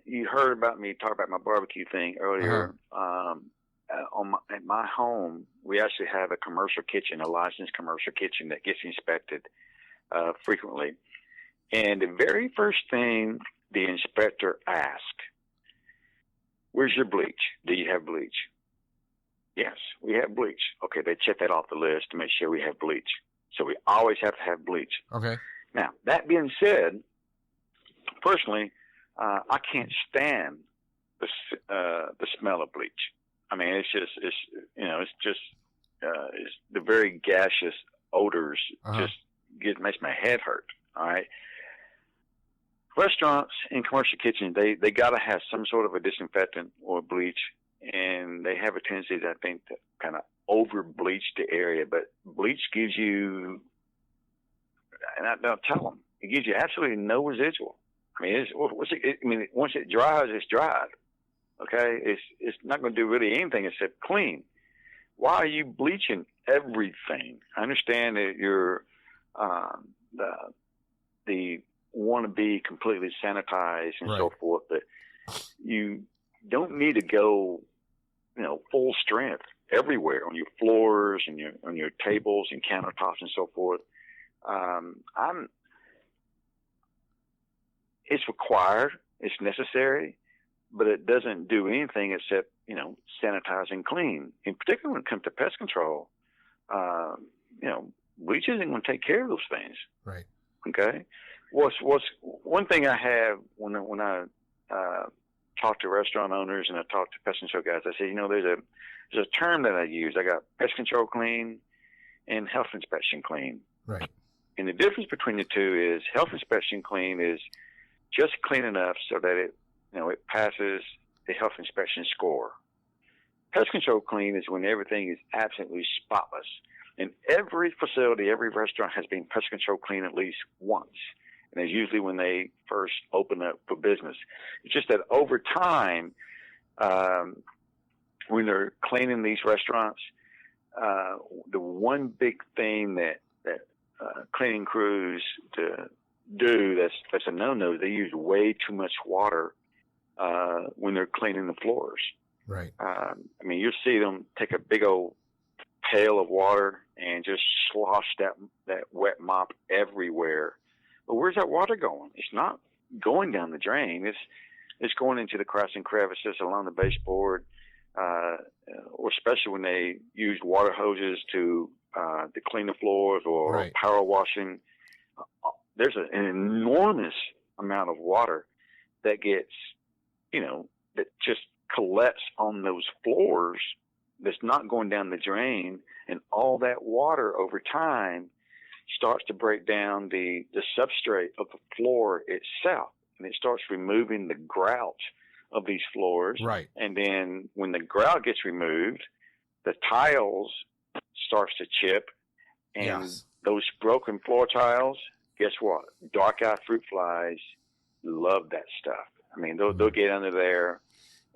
You heard about me talk about my barbecue thing earlier. At my home, we actually have a commercial kitchen, a licensed commercial kitchen that gets inspected frequently. And the very first thing the inspector asks, "Where's your bleach? Do you have bleach?" "Yes, we have bleach." Okay, they check that off the list to make sure we have bleach. So we always have to have bleach. Okay. Now, that being said, personally, I can't stand the smell of bleach. I mean, it's the very gaseous odors makes my head hurt. All right. Restaurants and commercial kitchens, they got to have some sort of a disinfectant or bleach, and they have a tendency, I think, to kind of over bleach the area. But bleach gives you, and I'll tell them, it gives you absolutely no residual. I mean, once it dries, it's dried. Okay, it's not going to do really anything except clean. Why are you bleaching everything? I understand that you're the want to be completely sanitized and so forth, but you don't need to go, full strength everywhere on your floors and on your tables and countertops and so forth. It's required, it's necessary, but it doesn't do anything except, sanitize and clean. In particular, when it comes to pest control, bleach isn't going to take care of those things. Right. Okay. What's one thing I have when I talk to restaurant owners and I talk to pest control guys, I say, there's a term that I use. I got pest control clean and health inspection clean. Right. And the difference between the two is health inspection clean is just clean enough so that it passes the health inspection score. Pest control clean is when everything is absolutely spotless. And every facility, every restaurant has been pest control clean at least once. And it's usually when they first open up for business. It's just that over time, when they're cleaning these restaurants, the one big thing that cleaning crews do that's a no-no, they use way too much water when they're cleaning the floors. Right. You'll see them take a big old pail of water and just slosh that wet mop everywhere. But where's that water going? It's not going down the drain. It's going into the cracks and crevices along the baseboard, or especially when they use water hoses to clean the floors or power washing. There's an enormous amount of water that gets, that just collects on those floors that's not going down the drain, and all that water over time starts to break down the substrate of the floor itself, and it starts removing the grout of these floors. Right. And then when the grout gets removed, the tiles starts to chip, and those broken floor tiles, guess what? Dark-eyed fruit flies love that stuff. They'll get under there,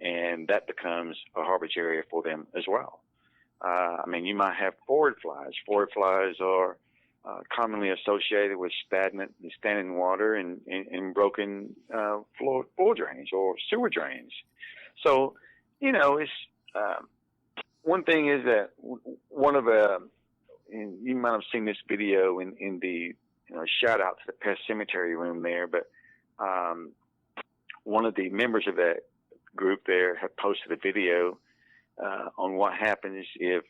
and that becomes a harbor area for them as well. You might have forward flies. Forward flies are commonly associated with stagnant and standing water and broken floor drains or sewer drains. So, it's one thing is that one of and you might have seen this video in the shout out to the pest cemetery room there, but one of the members of that group there have posted a video on what happens if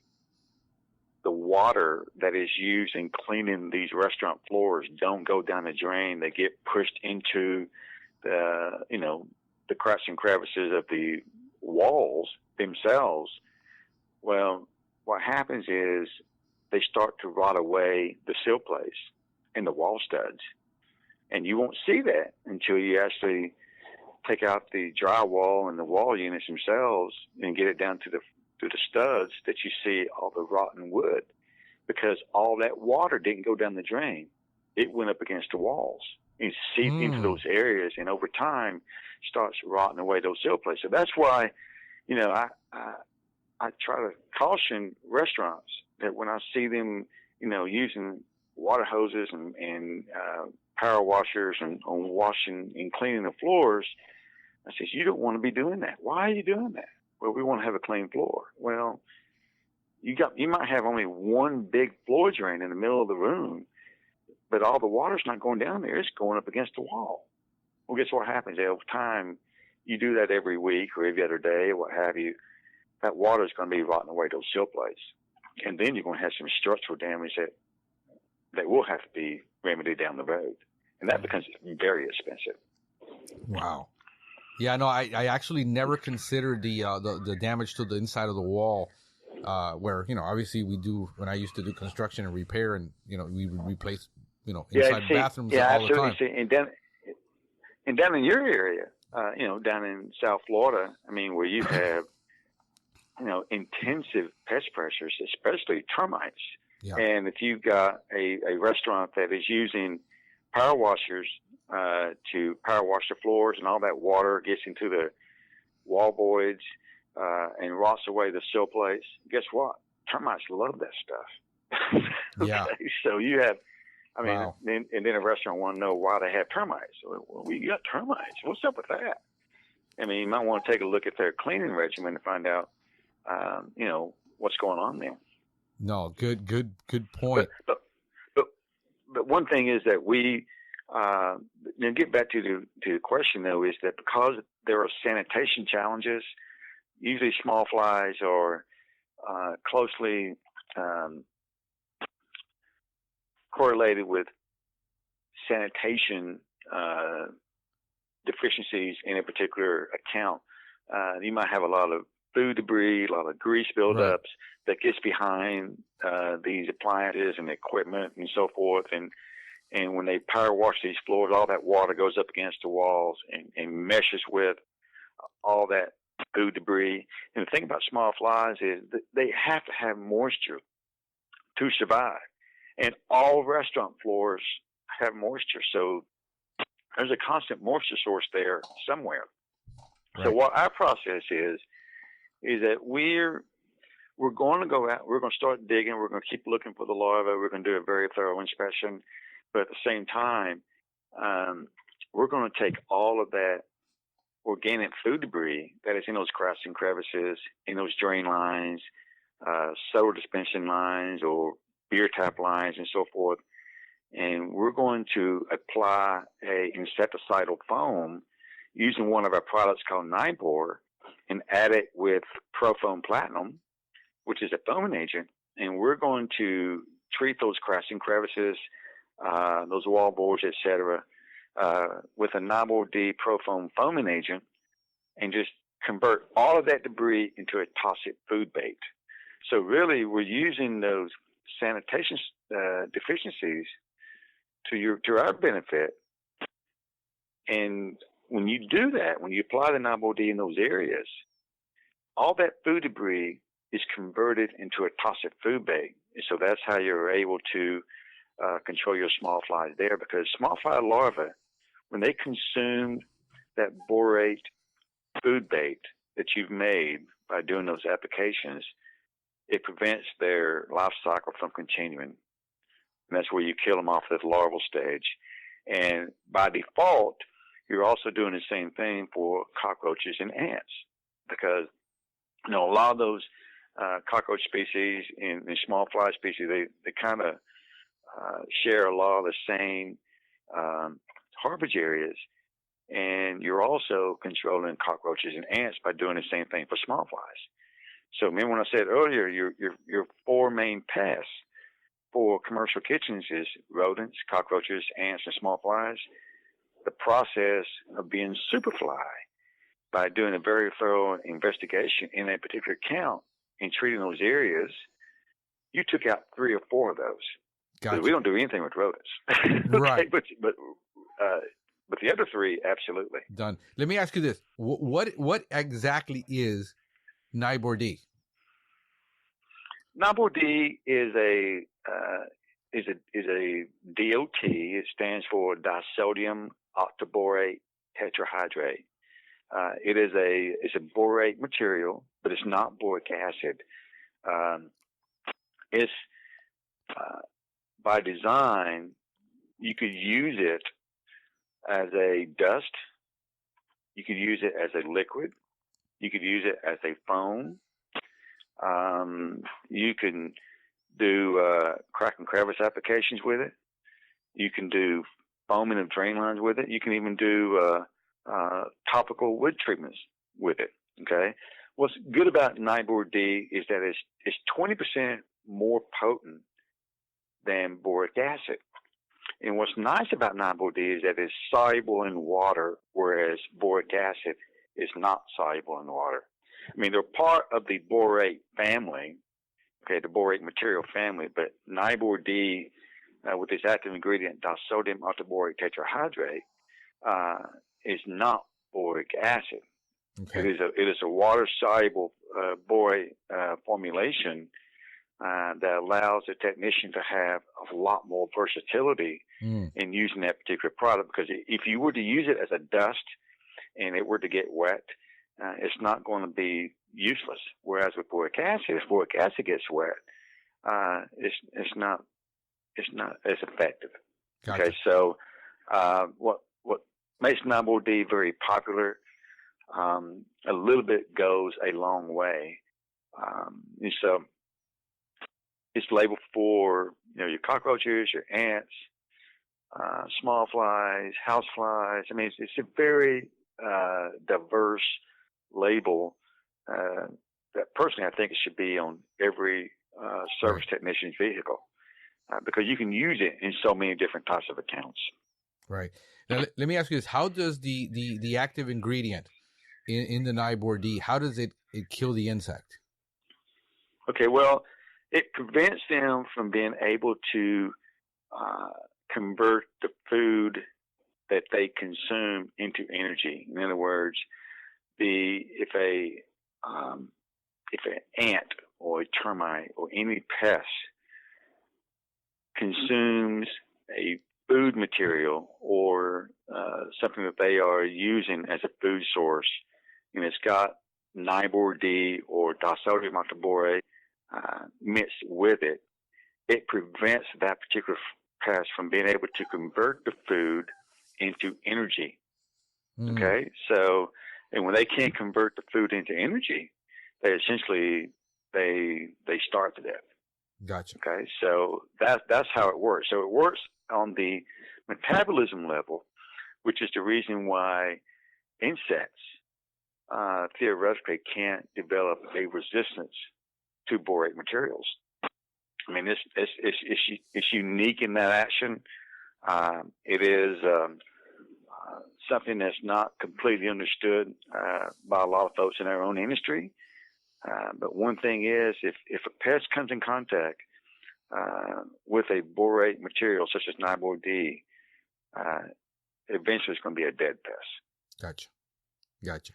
the water that is used in cleaning these restaurant floors don't go down the drain. They get pushed into the cracks and crevices of the walls themselves. Well, what happens is they start to rot away the sill plates and the wall studs. And you won't see that until you actually take out the drywall and the wall units themselves and get it down to the studs, that you see all the rotten wood, because all that water didn't go down the drain. It went up against the walls and seeped into those areas, and over time starts rotting away those sill plates. So that's why, I try to caution restaurants that when I see them, using water hoses and power washers and on washing and cleaning the floors, I says, you don't want to be doing that. Why are you doing that? Well, we want to have a clean floor. Well, you might have only one big floor drain in the middle of the room, but all the water's not going down there. It's going up against the wall. Well, guess what happens? Over time, you do that every week or every other day, what have you, that water is going to be rotting away those sill plates. And then you're going to have some structural damage that will have to be remedied down the road. And that becomes very expensive. Wow. Yeah, no, I actually never considered the damage to the inside of the wall, where, obviously we do, when I used to do construction and repair, and, we would replace, inside bathrooms all the time. See, and down in your area, down in South Florida, where you have, intensive pest pressures, especially termites. Yeah. And if you've got a restaurant that is using power washers to power wash the floors, and all that water gets into the wall voids and rots away the sill plates. Guess what? Termites love that stuff. Okay? Yeah. So you have, I mean, Wow. and then a restaurant want to know why they have termites. Well, we got termites. What's up with that? I mean, you might want to take a look at their cleaning regimen to find out, what's going on there. No, good point. But one thing is that we, now get back to the question though, is that because there are sanitation challenges, usually small flies are closely correlated with sanitation deficiencies in a particular account. You might have a lot of food debris, a lot of grease buildups that gets behind these appliances and equipment and so forth. And when they power wash these floors, all that water goes up against the walls and meshes with all that food debris. And the thing about small flies is that they have to have moisture to survive. And all restaurant floors have moisture. So there's a constant moisture source there somewhere. Right. So what our process is that we're going to go out, we're going to start digging, we're going to keep looking for the larvae, we're going to do a very thorough inspection, but at the same time, we're going to take all of that organic food debris that is in those cracks and crevices, in those drain lines, soda dispensing lines, or beer tap lines, and so forth, and we're going to apply a insecticidal foam using one of our products called Nibor, and add it with Profoam Platinum, which is a foaming agent, and we're going to treat those cracks and crevices, those wall boards, etc., with a Nibor D Profoam foaming agent, and just convert all of that debris into a toxic food bait. So really, we're using those sanitation deficiencies to our benefit. And when you do that, when you apply the Nibor D in those areas, all that food debris is converted into a toxic food bait. And so that's how you're able to control your small flies there, because small fly larvae, when they consume that borate food bait that you've made by doing those applications, it prevents their life cycle from continuing. And that's where you kill them off at the larval stage. And by default, you're also doing the same thing for cockroaches and ants, because a lot of those cockroach species and small fly species, they kind of share a lot of the same harborage areas, and you're also controlling cockroaches and ants by doing the same thing for small flies. So remember when I said earlier, your four main pests for commercial kitchens is rodents, cockroaches, ants, and small flies. The process of being Superfly, by doing a very thorough investigation in a particular count and treating those areas, you took out 3 or 4 of those. Gotcha. We don't do anything with rodents. Right. But the other 3, absolutely. Done. Let me ask you this. What exactly is Nibor D? Nibor D is a DOT. It stands for disodium octaborate tetrahydrate. It's a borate material, but it's not boric acid. It's by design, you could use it as a dust. You could use it as a liquid. You could use it as a foam. You can do crack and crevice applications with it. You can do foaming of drain lines with it. You can even do topical wood treatments with it. Okay. What's good about Nibor D is that it's 20% more potent than boric acid. And what's nice about Nibor D is that it's soluble in water, whereas boric acid is not soluble in water. I mean, they're part of the borate family, okay, the borate material family, but Nibor D, with its active ingredient disodium octaborate tetrahydrate, is not boric acid. Okay. It is a water-soluble borate formulation that allows the technician to have a lot more versatility in using that particular product. Because if you were to use it as a dust and it were to get wet, it's not going to be useless. Whereas with boric acid, if boric acid gets wet, it's not as effective. Gotcha. Okay, so what makes 9,4-D very popular, a little bit goes a long way. And so it's labeled for your cockroaches, your ants, small flies, house flies. I mean, it's a very diverse label that personally I think it should be on every service technician's vehicle because you can use it in so many different types of accounts. Right. Now, let me ask you this. How does the active ingredient in the 9,4-D, how does it kill the insect? Okay, well, it prevents them from being able to convert the food that they consume into energy. In other words, if an ant or a termite or any pest consumes a food material or something that they are using as a food source, and it's got 9,4-D or disodium octaborate mixed with it, it prevents that particular pest from being able to convert the food into energy. Okay, so and when they can't convert the food into energy, they essentially they starve to death. Gotcha. Okay, so that's how it works. So it works on the metabolism level, which is the reason why insects theoretically can't develop a resistance to borate materials. I mean, it's unique in that action. It is something that's not completely understood by a lot of folks in our own industry. But one thing is, if a pest comes in contact with a borate material such as 9,4-D, eventually it's going to be a dead pest. Gotcha.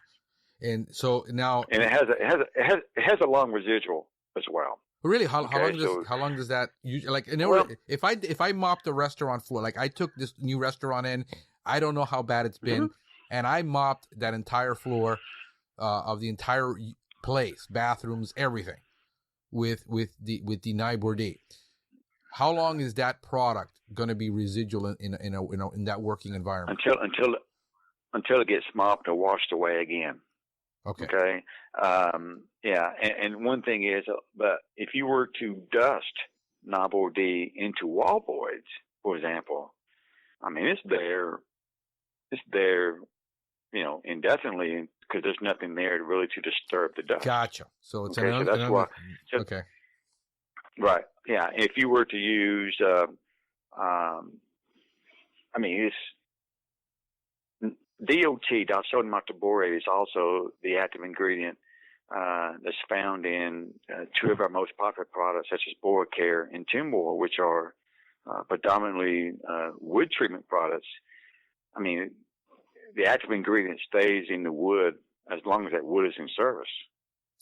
And so now, and it has a long residual as well. Really, how long does that usually, like? If I mop the restaurant floor, like I took this new restaurant in, I don't know how bad it's been, and I mopped that entire floor of the entire place, bathrooms, everything, with the 9,4-D. How long is that product going to be residual in that working environment? Until it gets mopped or washed away again. Okay. Yeah. And one thing is, but if you were to dust 9,4-D into wall voids, for example, I mean, it's there, indefinitely because there's nothing there to disturb the dust. Gotcha. So it's okay. So that's why. Okay. Right. Yeah. If you were to use, it's DOT, disodium octaborate, is also the active ingredient that's found in two of our most popular products, such as Boracare and Timbor, which are predominantly wood treatment products. I mean, the active ingredient stays in the wood as long as that wood is in service.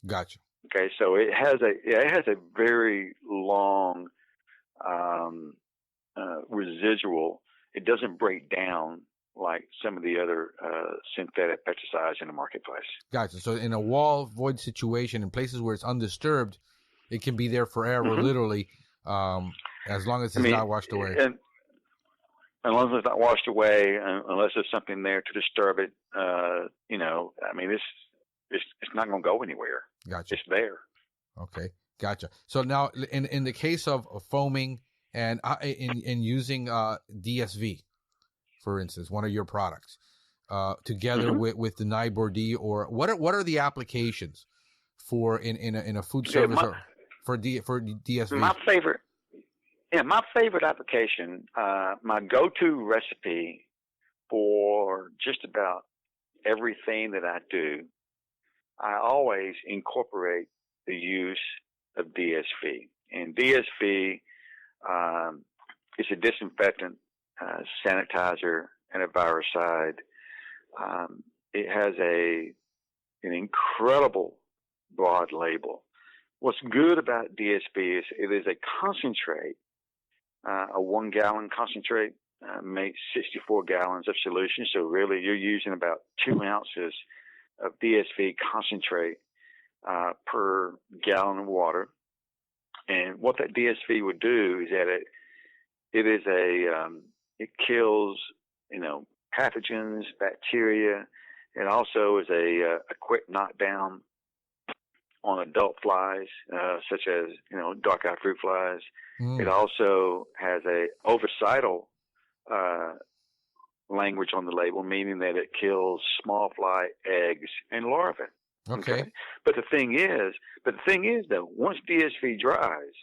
Gotcha. Okay, so it has a very long residual. It doesn't break down like some of the other synthetic pesticides in the marketplace. Gotcha. So in a wall void situation, in places where it's undisturbed, it can be there forever, literally, as long as it's not washed away. And as long as it's not washed away, unless there's something there to disturb it, it's not going to go anywhere. Gotcha. It's there. Okay. Gotcha. So now, in the case of foaming and in using DSV, for instance, one of your products, together with the 9,4-D, or what are the applications for in a food service for DSV? My favorite application, my go-to recipe for just about everything that I do, I always incorporate the use of DSV. And DSV is a disinfectant, sanitizer, and a virucide. It has an incredible broad label. What's good about DSP is it is a concentrate, a 1 gallon concentrate makes 64 gallons of solution. So really, you're using about 2 ounces of DSP concentrate per gallon of water. And what that DSP would do is that it kills, pathogens, bacteria. It also is a quick knockdown on adult flies, such as, dark-eyed fruit flies. It also has a ovicidal language on the label, meaning that it kills small fly eggs and larvae. Okay. But the thing is though, once DSV dries,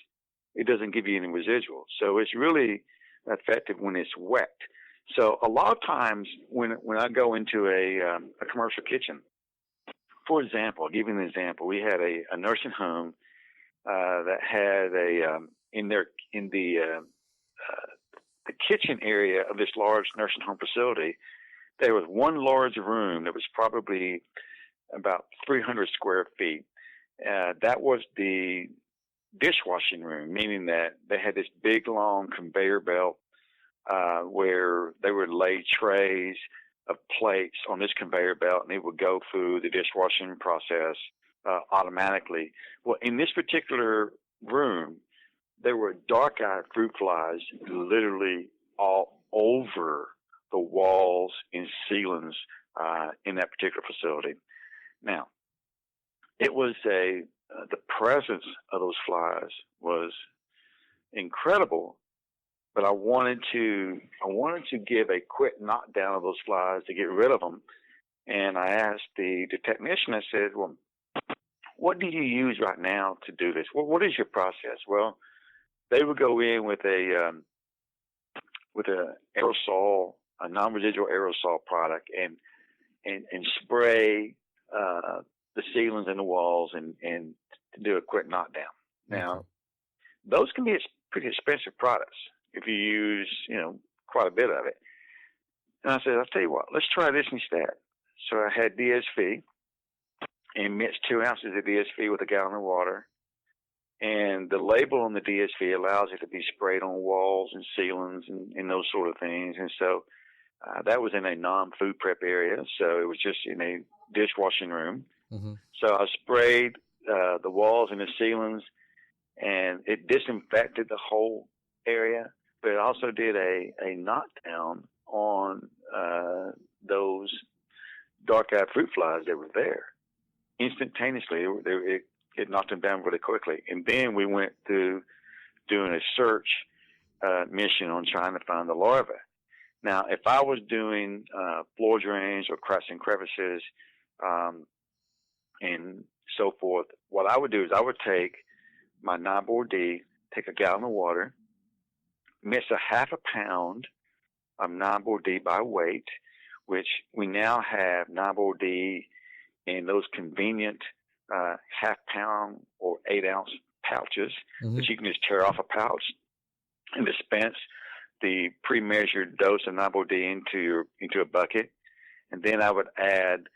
it doesn't give you any residuals. So it's really effective when it's wet. So a lot of times when I go into a commercial kitchen, for example, I'll give you an example. We had a nursing home that had in the kitchen area of this large nursing home facility, there was one large room that was probably about 300 square feet. That was the dishwashing room, meaning that they had this big, long conveyor belt where they would lay trays of plates on this conveyor belt, and it would go through the dishwashing process automatically. Well, in this particular room, there were dark-eyed fruit flies literally all over the walls and ceilings in that particular facility. Now, it was the presence of those flies was incredible, but I wanted to give a quick knockdown of those flies to get rid of them. And I asked the technician, I said, well, what do you use right now to do this? Well, what is your process? Well, they would go in with a aerosol, a non-residual aerosol product, and spray the ceilings and the walls and to do a quick knockdown. Now, those can be pretty expensive products if you use, quite a bit of it. And I said, I'll tell you what, let's try this instead. So I had DSV and mixed 2 ounces of DSV with a gallon of water. And the label on the DSV allows it to be sprayed on walls and ceilings and those sort of things. And so that was in a non-food prep area. So it was just in a dishwashing room. Mm-hmm. So I sprayed the walls and the ceilings, and it disinfected the whole area. But it also did a knockdown on those dark-eyed fruit flies that were there. Instantaneously, it knocked them down really quickly. And then we went through doing a search mission on trying to find the larvae. Now, if I was doing floor drains or cracks and crevices and so forth, what I would do is I would take my 9,4-D, take a gallon of water, mix a half a pound of 9,4-D by weight, which we now have 9,4-D in those convenient half pound or 8 ounce pouches that you can just tear off a pouch and dispense the pre-measured dose of 9,4-D into a bucket. And then I would add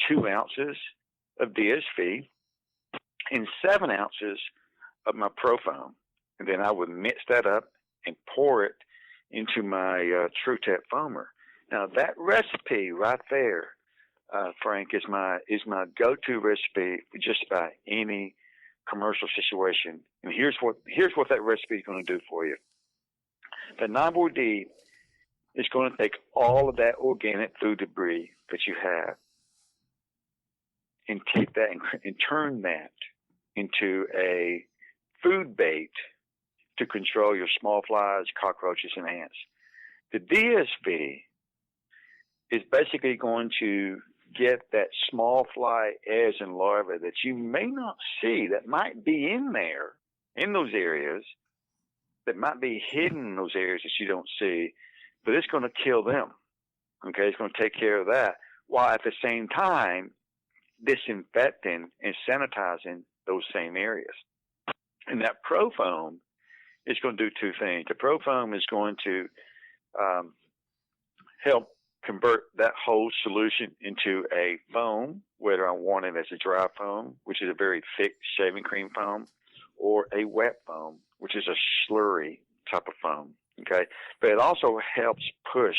2 ounces of DSV and 7 ounces of my Profoam. And then I would mix that up and pour it into my TruTech foamer. Now that recipe right there, Frank, is my go-to recipe for just about any commercial situation. And here's what that recipe is going to do for you. The 9,4-D is going to take all of that organic food debris that you have and take that and turn that into a food bait to control your small flies, cockroaches, and ants. The DSV is basically going to get that small fly eggs and larvae that you may not see that might be in there, in those areas, that might be hidden in those areas that you don't see, but it's going to kill them. Okay, it's going to take care of that, while at the same time disinfecting and sanitizing those same areas. And that Profoam is going to do two things. The Profoam is going to help convert that whole solution into a foam, whether I want it as a dry foam, which is a very thick shaving cream foam, or a wet foam, which is a slurry type of foam. Okay, but it also helps push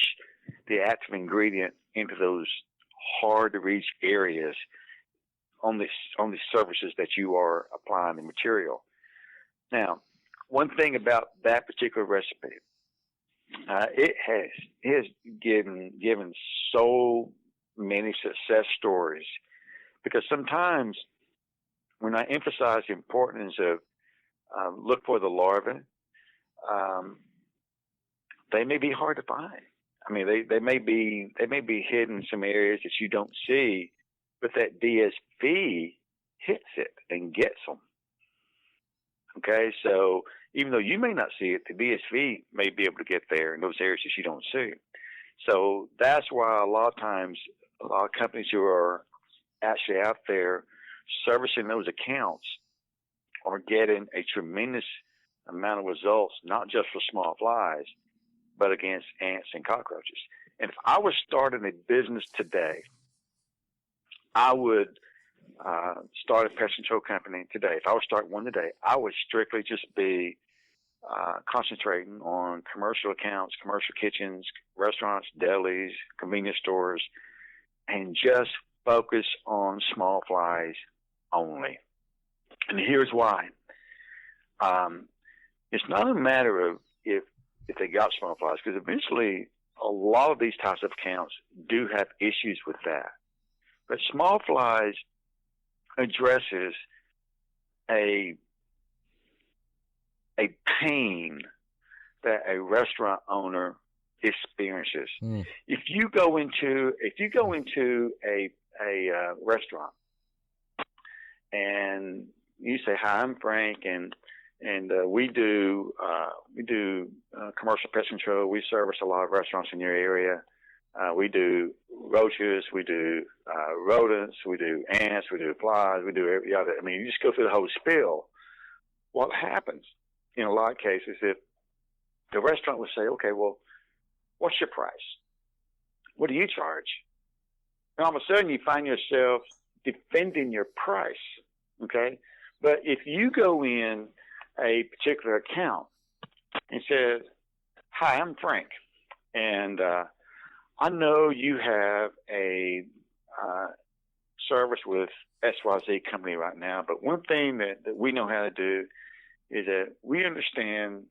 the active ingredient into those hard to reach areas on the surfaces that you are applying the material. Now, one thing about that particular recipe, it has given so many success stories, because sometimes when I emphasize the importance of look for the larvae, they may be hard to find. I mean, they may be hidden in some areas that you don't see, but that DSV hits it and gets them. Okay, so even though you may not see it, the DSV may be able to get there in those areas that you don't see. So that's why a lot of times, a lot of companies who are actually out there servicing those accounts are getting a tremendous amount of results, not just for small flies, but against ants and cockroaches. And if I was starting a business today, I would start a pest control company today. If I would start one today, I would strictly just be concentrating on commercial accounts, commercial kitchens, restaurants, delis, convenience stores, and just focus on small flies only. And here's why. It's not a matter of if they got small flies, because eventually a lot of these types of accounts do have issues with that. But small flies addresses a pain that a restaurant owner experiences. If you go into a restaurant and you say, "Hi, I'm Frank, and we do commercial pest control. We service a lot of restaurants in your area. We do roaches, we do rodents, we do ants, we do flies, we do every other." I mean, you just go through the whole spiel. What happens in a lot of cases, if the restaurant would say, "Okay, well, what's your price? What do you charge?" And all of a sudden you find yourself defending your price, okay? But if you go in a particular account and says, "Hi, I'm Frank, and I know you have a service with XYZ company right now, but one thing that we know how to do is that we understand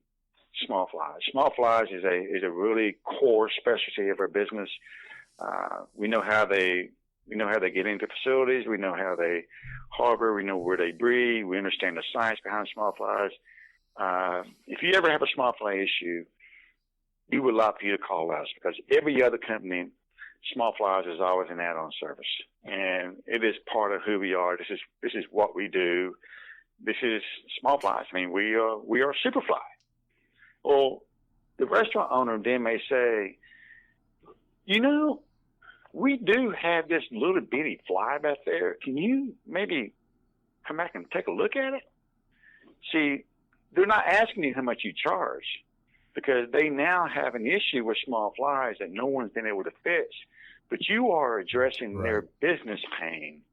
small flies. Small flies is a really core specialty of our business. We know how they get into facilities. We know how they harbor. We know where they breed. We understand the science behind small flies. If you ever have a small fly issue, we would love for you to call us, because every other company, small flies is always an add-on service, and it is part of who we are. This is what we do. This is small flies. I mean, we are Superfly." Well, the restaurant owner then may say, "We do have this little bitty fly back there. Can you maybe come back and take a look at it?" See, they're not asking you how much you charge, because they now have an issue with small flies that no one's been able to fix. But you are addressing their business pain.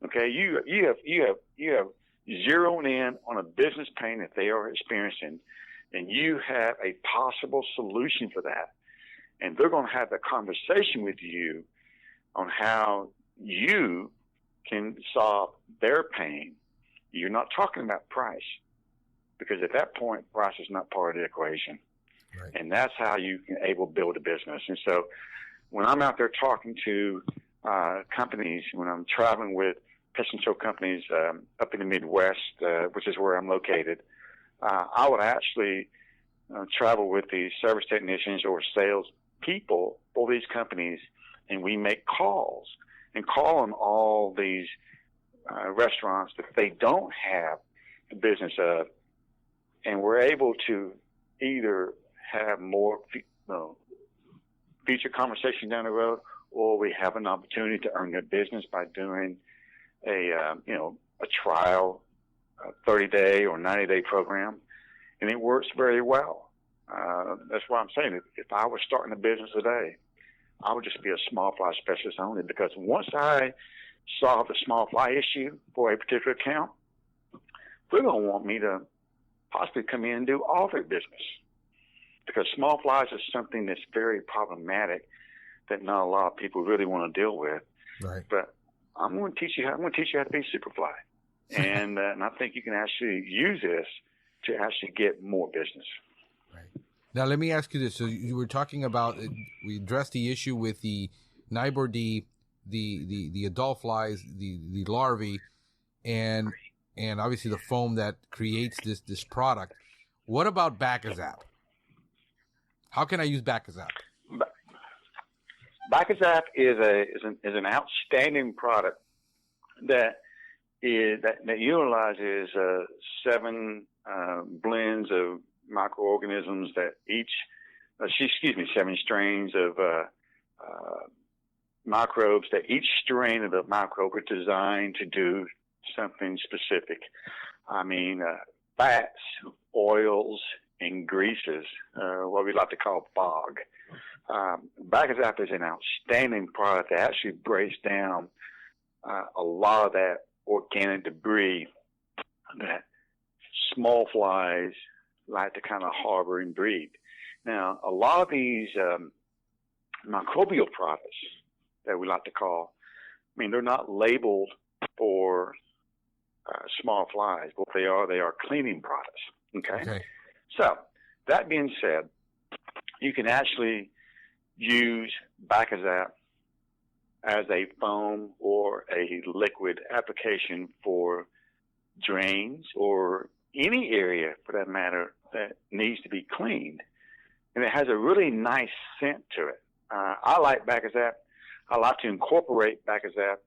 Okay, you have zeroed in on a business pain that they are experiencing, and you have a possible solution for that. And they're going to have a conversation with you on how you can solve their pain. You're not talking about price, because at that point, price is not part of the equation. Right. And that's how you can able to build a business. And so when I'm out there talking to companies, when I'm traveling with pest control companies up in the Midwest, which is where I'm located, I would actually travel with the service technicians or sales people for these companies, and we make calls and call on all these restaurants that they don't have the business of, and we're able to either have more future conversation down the road, or we have an opportunity to earn their business by doing a trial, 30-day or 90-day program, and it works very well. That's why I'm saying, if I was starting a business today, I would just be a small fly specialist only, because once I solve the small fly issue for a particular account, they're going to want me to possibly come in and do all their business, because small flies is something that's very problematic that not a lot of people really want to deal with. Right. But I'm going to teach you how to be Superfly, and I think you can actually use this to actually get more business. Right. Now, let me ask you this. So you were talking about, we addressed the issue with the Nibor D, the adult flies, the larvae, and obviously the foam that creates this product. What about Bacazap? How can I use Bacazap? Bacazap is an outstanding product that utilizes 7 blends of microorganisms that each, 7 strains of microbes that each strain of the microbe is designed to do something specific. I mean, fats, oils, and greases, what we like to call bog. Bacazap is an outstanding product that actually breaks down a lot of that organic debris that small flies like to kind of harbor and breed. Now, a lot of these microbial products that we like to call, I mean, they're not labeled for small flies. What they are cleaning products. Okay. So, that being said, you can actually use Bacazap as a foam or a liquid application for drains or any area, for that matter, that needs to be cleaned. And it has a really nice scent to it. I like Bacazap. I like to incorporate Bacazap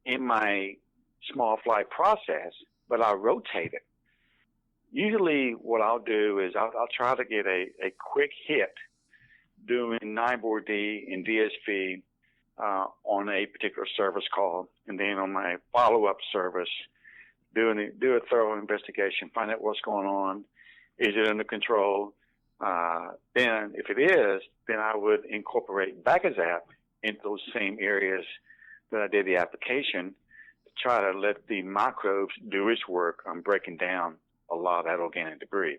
in my small fly process, but I rotate it. Usually what I'll do is I'll try to get a quick hit doing Nibor D and DSV on a particular service call, and then on my follow-up service, do a thorough investigation, find out what's going on. Is it under control? Then, if it is, then I would incorporate Bacazap into those same areas that I did the application to try to let the microbes do its work on breaking down a lot of that organic debris.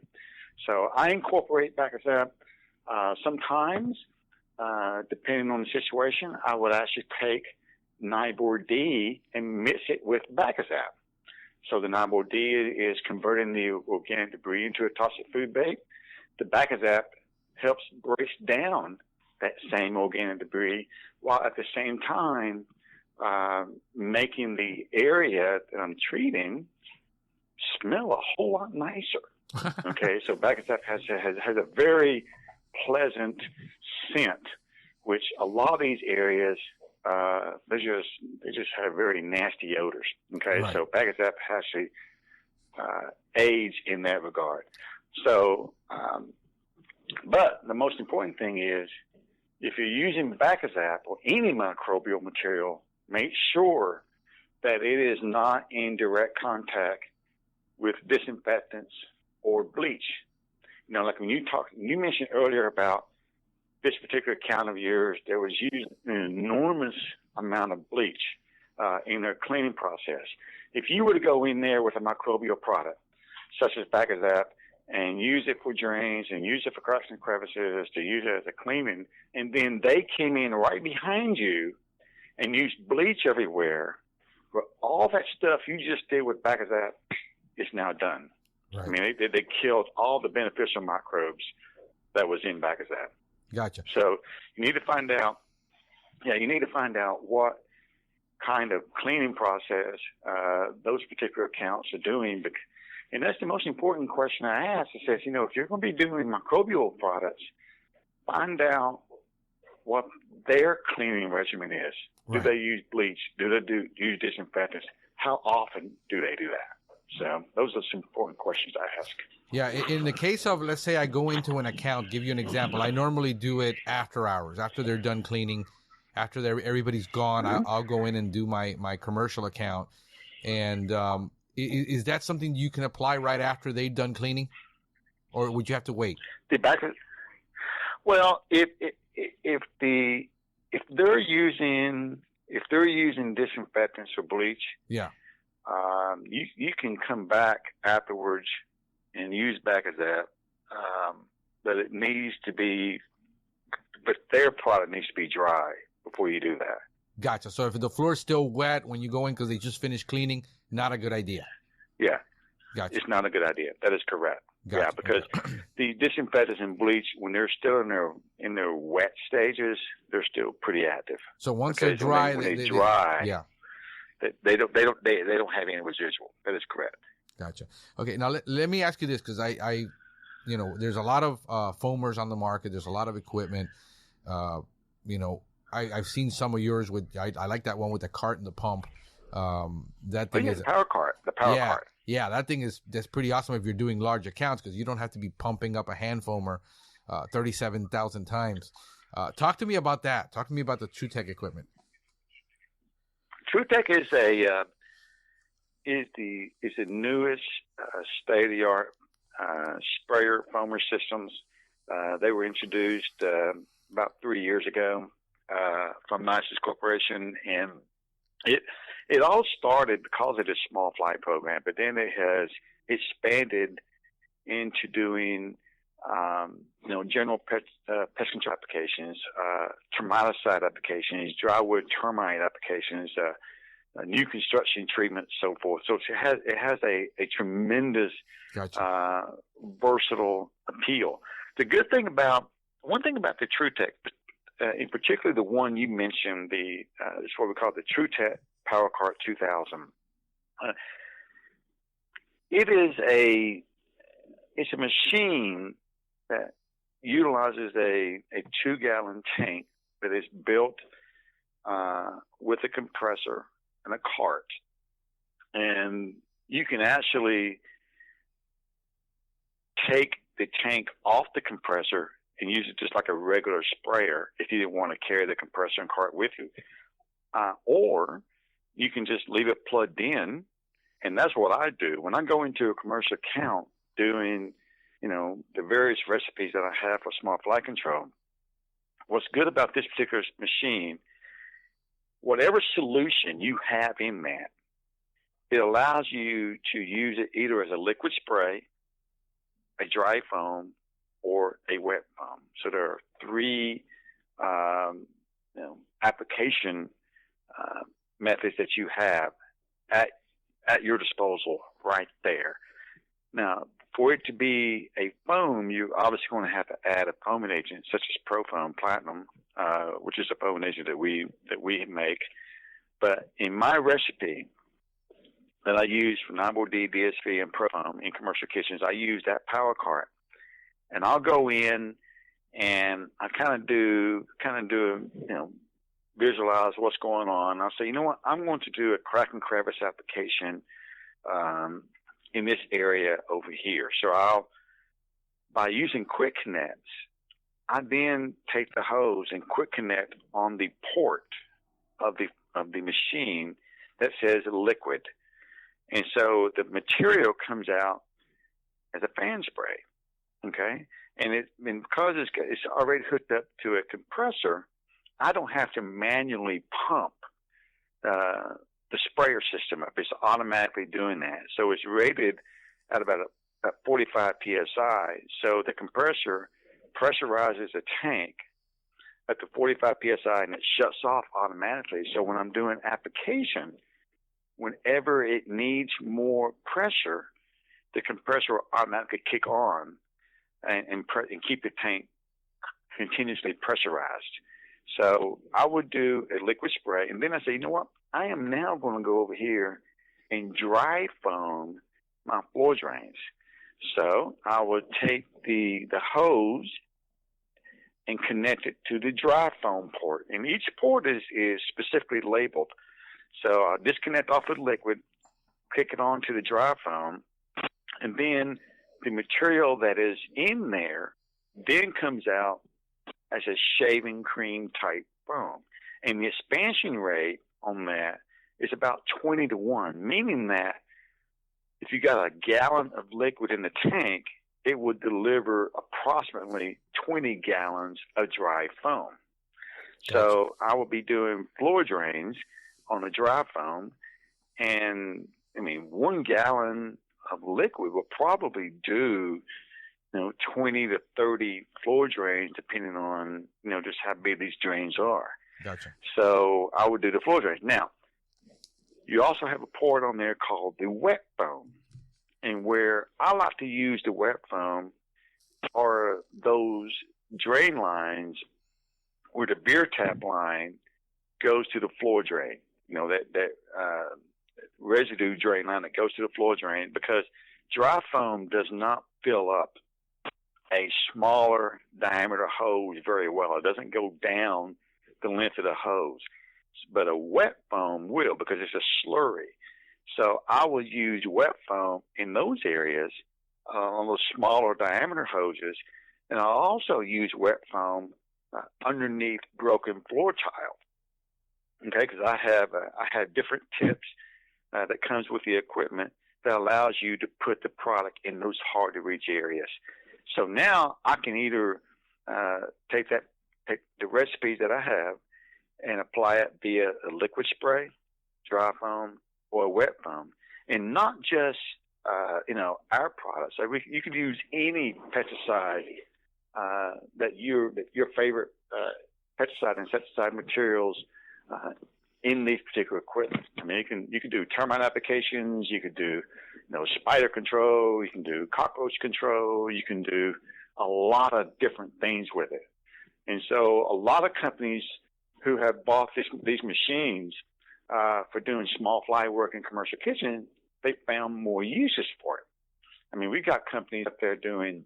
So I incorporate Bacazap. Sometimes, depending on the situation, I would actually take Nibor D and mix it with Bacazap. So the Nibor D is converting the organic debris into a toxic food bait. The Bacazap helps break down that same organic debris, while at the same time making the area that I'm treating smell a whole lot nicer. Okay, so Bacazap has a very pleasant scent, which a lot of these areas they just have very nasty odors. Okay, right. So Bacazap actually aids in that regard. So, but the most important thing is, if you're using Bacazap or any microbial material, make sure that it is not in direct contact with disinfectants or bleach. You know, like when you mentioned earlier about this particular account of yours, there was used an enormous amount of bleach in their cleaning process. If you were to go in there with a microbial product, such as Bacazap, and use it for drains and use it for cracks and crevices, to use it as a cleaning, and then they came in right behind you and used bleach everywhere, well, all that stuff you just did with Bacazap is now done. Right. I mean, they killed all the beneficial microbes that was in Bacazap. Gotcha. So you need to find out what kind of cleaning process those particular accounts are doing. And that's the most important question I ask. It says, if you're going to be doing microbial products, find out what their cleaning regimen is. Right. Do they use bleach? Do they use disinfectants? How often do they do that? So those are some important questions I ask. Yeah, in the case of, let's say I go into an account, give you an example. I normally do it after hours, after they're done cleaning, after everybody's gone. Mm-hmm. I'll go in and do my commercial account. And is that something you can apply right after they've done cleaning, or would you have to wait? Well, if if they're using disinfectants or bleach, Yeah. you can come back afterwards and use back as that. But it needs to be, but their product needs to be dry before you do that. Gotcha. So if the floor is still wet when you go in because they just finished cleaning, not a good idea. Yeah. Gotcha. It's not a good idea. That is correct. Gotcha. Yeah, because the disinfectants and bleach, when they're still in their wet stages, they're still pretty active. So once they're dry, when they dry, yeah, they don't have any residual. That is correct. Gotcha. Okay, now let me ask you this, because I there's a lot of foamers on the market. There's a lot of equipment. I've seen some of yours with. I like that one with the cart and the pump. That thing is the power cart. The power cart. Yeah, that's pretty awesome if you're doing large accounts, because you don't have to be pumping up a hand foamer 37,000 times. Talk to me about that. Talk to me about the TruTech equipment. TruTech is the newest state-of-the-art sprayer foamer systems. They were introduced about 3 years ago from Nisus Corporation, and it all started because of this small fly program, but then it has expanded into doing general pest control applications, termiticide applications, drywood termite applications, new construction treatment, so forth. So it has a tremendous versatile appeal. One thing about the TruTech, in particular the one you mentioned, it's what we call the TruTech Power Cart 2000. It's a machine that utilizes a 2-gallon tank that is built with a compressor and a cart, and you can actually take the tank off the compressor and use it just like a regular sprayer if you didn't want to carry the compressor and cart with you, or you can just leave it plugged in. And that's what I do when I go into a commercial account doing, the various recipes that I have for small fly control. What's good about this particular machine, whatever solution you have in that, it allows you to use it either as a liquid spray, a dry foam, or a wet foam. So there are 3 application methods that you have at your disposal right there. Now, for it to be a foam, you're obviously going to have to add a foaming agent such as ProFoam Platinum, which is a foaming agent that we make. But in my recipe that I use for 9-4-D, DSV, and ProFoam in commercial kitchens, I use that power cart, and I'll go in and I kind of do visualize what's going on. I'll say, you know what, I'm going to do a crack and crevice application in this area over here. So by using quick connects, I then take the hose and quick connect on the port of the machine that says liquid. And so the material comes out as a fan spray. Okay. And because it's already hooked up to a compressor, I don't have to manually pump the sprayer system up. It's automatically doing that. So it's rated at about 45 psi. So the compressor pressurizes a tank at the 45 psi, and it shuts off automatically. So when I'm doing application, whenever it needs more pressure, the compressor will automatically kick on and keep the tank continuously pressurized. So I would do a liquid spray, and then I say, you know what? I am now going to go over here and dry foam my floor drains. So I would take the hose and connect it to the dry foam port. And each port is specifically labeled. So I'll disconnect off the liquid, kick it on to the dry foam, and then the material that is in there then comes out as a shaving cream type foam. And the expansion rate on that is about 20 to 1, meaning that if you got a gallon of liquid in the tank, it would deliver approximately 20 gallons of dry foam. So I would be doing floor drains on the dry foam, and 1 gallon of liquid will probably do 20 to 30 floor drains, depending on just how big these drains are. Gotcha. So I would do the floor drains. Now, you also have a port on there called the wet foam, and where I like to use the wet foam are those drain lines where the beer tap line goes to the floor drain. That residue drain line that goes to the floor drain, because dry foam does not fill up a smaller diameter hose very well. It doesn't go down the length of the hose, but a wet foam will, because it's a slurry. So I will use wet foam in those areas on those smaller diameter hoses, and I'll also use wet foam underneath broken floor tile. Okay, because I have different tips that comes with the equipment that allows you to put the product in those hard to reach areas. So now I can either take the recipes that I have and apply it via a liquid spray, dry foam, or a wet foam, and not just our products. So you can use any pesticide that your favorite pesticide and insecticide materials in these particular equipment. You can do termite applications, you could do spider control, you can do cockroach control, you can do a lot of different things with it. And so a lot of companies who have bought these machines for doing small fly work in commercial kitchen, they found more uses for it. We got companies up there doing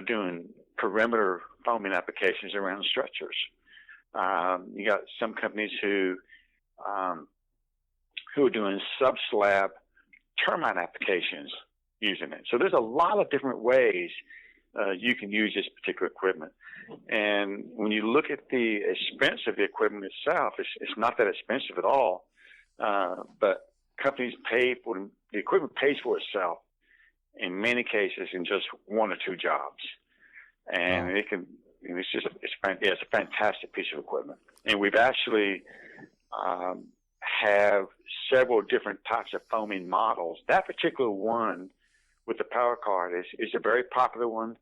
doing perimeter foaming applications around structures. You got some companies who are doing sub-slab termite applications using it. So there's a lot of different ways you can use this particular equipment. And when you look at the expense of the equipment itself, it's not that expensive at all. But companies pay for the equipment pays for itself in many cases in just 1 or 2 jobs, and it's a fantastic piece of equipment. And we've actually have several different types of foaming models. That particular one with the power card is a very popular one.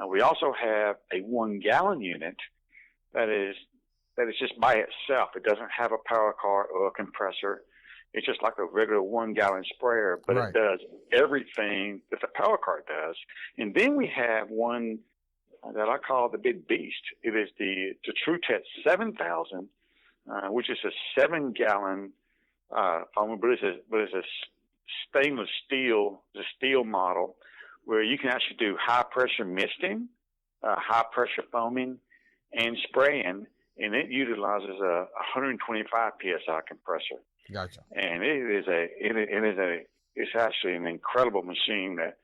We also have a 1 gallon unit that is just by itself. It doesn't have a power card or a compressor. It's just like a regular 1 gallon sprayer, but It does everything that the power card does. And then we have one that I call the Big Beast. It is the TruTech 7000, which is a 7 gallon foam, but it's a stainless steel, the steel model, where you can actually do high pressure misting, high pressure foaming, and spraying, and it utilizes a 125 psi compressor. Gotcha. And it's actually an incredible machine that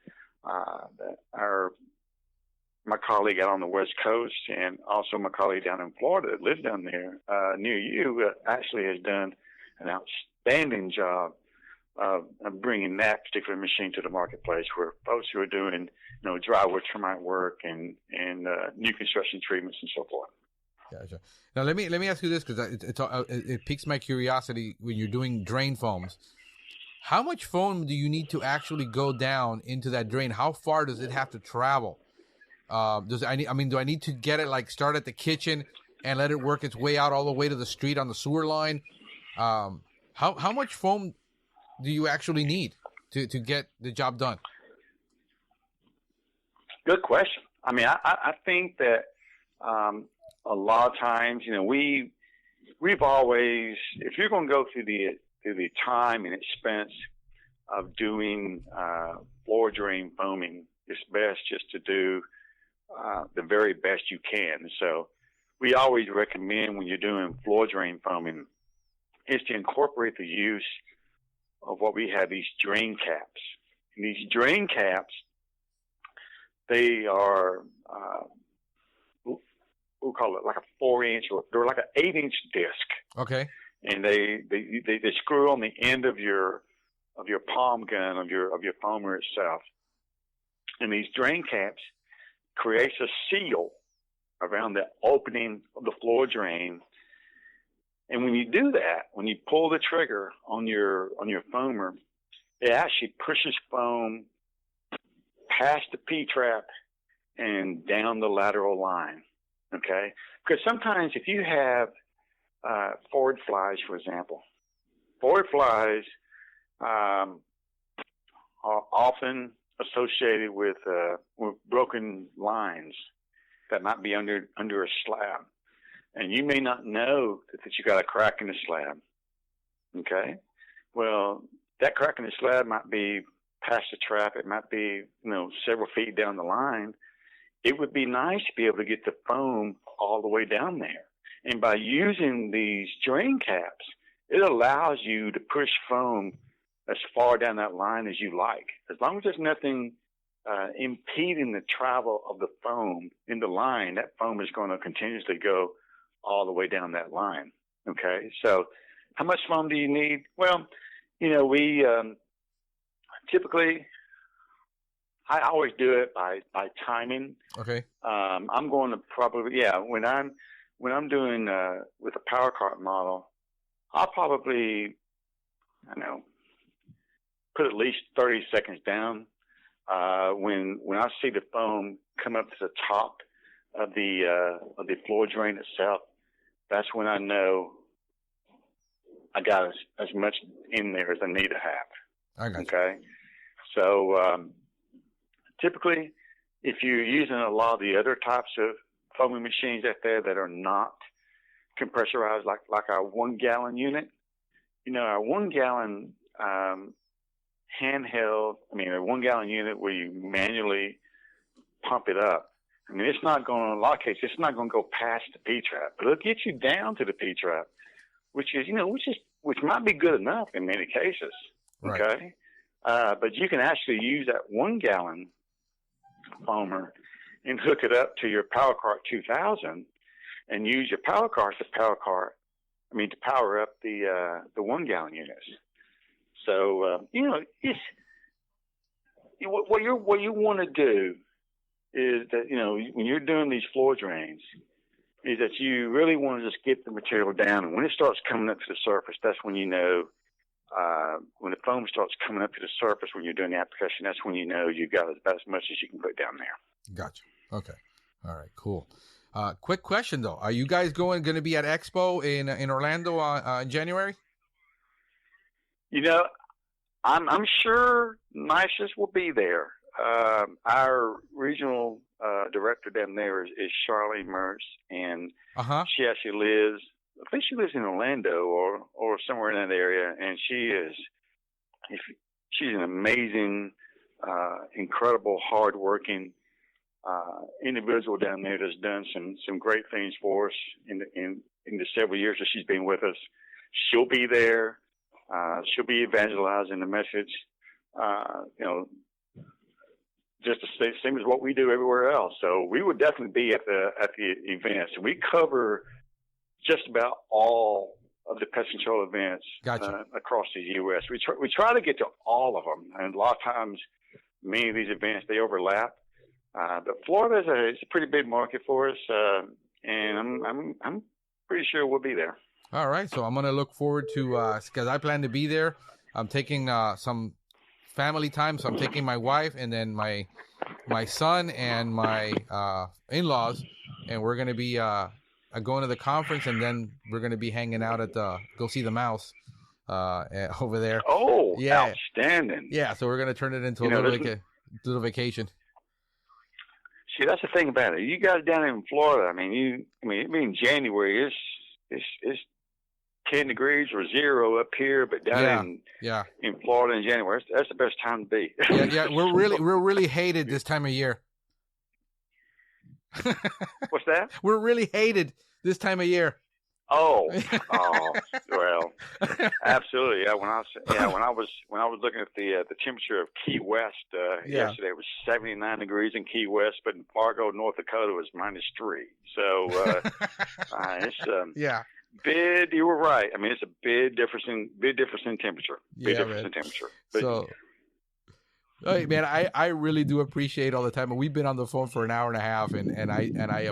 my colleague out on the West Coast, and also my colleague down in Florida that lives down there near you, actually has done an outstanding job of bringing that particular machine to the marketplace, where folks who are doing dry wood termite work and new construction treatments and so forth. Gotcha. Now let me ask you this, because it piques my curiosity. When you're doing drain foams, how much foam do you need to actually go down into that drain? How far does it have to travel? Do I need to get it start at the kitchen and let it work its way out all the way to the street on the sewer line? How much foam do you actually need to get the job done? Good question. I think that a lot of times, we've always, if you're going to go through the time and expense of doing floor drain foaming, it's best just to do the very best you can. So we always recommend, when you're doing floor drain foaming, is to incorporate the use of what we have, these drain caps. And these drain caps, they are we'll call it like a 4-inch, or they're like an 8-inch disc. Okay. And they screw on the end of your palm gun of your foamer itself. And these drain caps creates a seal around the opening of the floor drain. And when you do that, when you pull the trigger on your foamer, it actually pushes foam past the P-trap and down the lateral line, okay? Because sometimes if you have forward flies, for example, forward flies are often associated with broken lines that might be under a slab. And you may not know that you got a crack in the slab, okay? Well, that crack in the slab might be past the trap. It might be, several feet down the line. It would be nice to be able to get the foam all the way down there. And by using these drain caps, it allows you to push foam as far down that line as you like. As long as there's nothing impeding the travel of the foam in the line, that foam is going to continuously go all the way down that line. Okay, so how much foam do you need? Well, we typically, I always do it by timing. Okay. I'm going to probably, when I'm doing with a power cart model, I'll probably, put at least 30 seconds down. When I see the foam come up to the top of the floor drain itself, that's when I know I got as much in there as I need to have. I got you. Okay. So typically, if you're using a lot of the other types of foaming machines out there that are not compressorized, like our 1 gallon unit, our 1 gallon handheld, a 1 gallon unit where you manually pump it up. It's not going, in a lot of cases, it's not going to go past the P-trap, but it'll get you down to the P-trap, which might be good enough in many cases. Right. Okay. But you can actually use that 1 gallon foamer and hook it up to your Power Cart 2000 and use your Power Cart to power up the 1 gallon units. So, it's, what you want to do is that, when you're doing these floor drains, is that you really want to just get the material down. And when it starts coming up to the surface, that's when when the foam starts coming up to the surface when you're doing the application, that's when you've got about as much as you can put down there. Gotcha. Okay. All right, cool. Quick question, though. Are you guys going to be at Expo in Orlando in January? I'm sure Nisus will be there. Our regional director down there is Charlene Mertz, and she actually lives, I think she lives in Orlando or somewhere in that area, and she's an amazing, incredible, hardworking individual down there that's done some great things for us in the several years that she's been with us. She'll be there. She'll be evangelizing the message, just the same as what we do everywhere else. So we would definitely be at the events. We cover just about all of the pest control events across the U.S. We try to get to all of them, and a lot of times many of these events they overlap. But Florida is a pretty big market for us, and I'm pretty sure we'll be there. All right, so I'm gonna look forward to because I plan to be there. I'm taking some family time, so I'm taking my wife and then my son and my in-laws, and we're gonna be going to the conference, and then we're gonna be hanging out at go see the mouse over there. Oh, yeah, outstanding! Yeah, so we're gonna turn it into a little vacation. See, that's the thing about it. You guys down in Florida, in January, it's 10 degrees or 0 up here, but down in Florida in January, that's the best time to be. Yeah, we're really hated this time of year. What's that? We're really hated this time of year. Oh, well, absolutely. Yeah, when I was looking at the temperature of Key West yesterday, it was 79 degrees in Key West, but in Fargo, North Dakota, it was -3. So it's big. You were right. It's a big difference in temperature. Big difference in temperature. But, so Hey, man, I really do appreciate all the time. We've been on the phone for an hour and a half, and I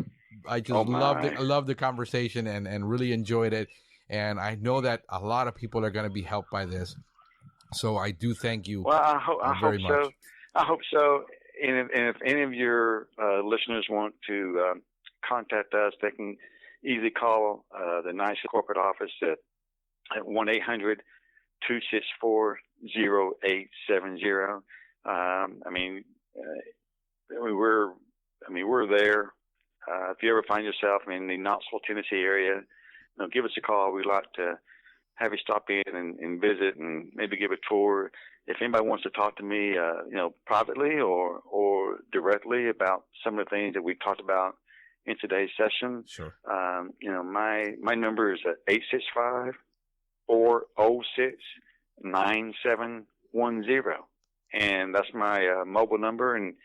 just loved the conversation and really enjoyed it. And I know that a lot of people are going to be helped by this. So I do thank you. Well, I very hope much. so. I hope so. And if any of your listeners want to contact us, they can easily call the Nisus corporate office at 1-800-264-0870. We're there. If you ever find yourself in the Knoxville, Tennessee area, give us a call. We'd like to have you stop in and visit and maybe give a tour. If anybody wants to talk to me, privately or directly about some of the things that we talked about in today's session, sure. My number is 865-406-9710, and that's my mobile number, and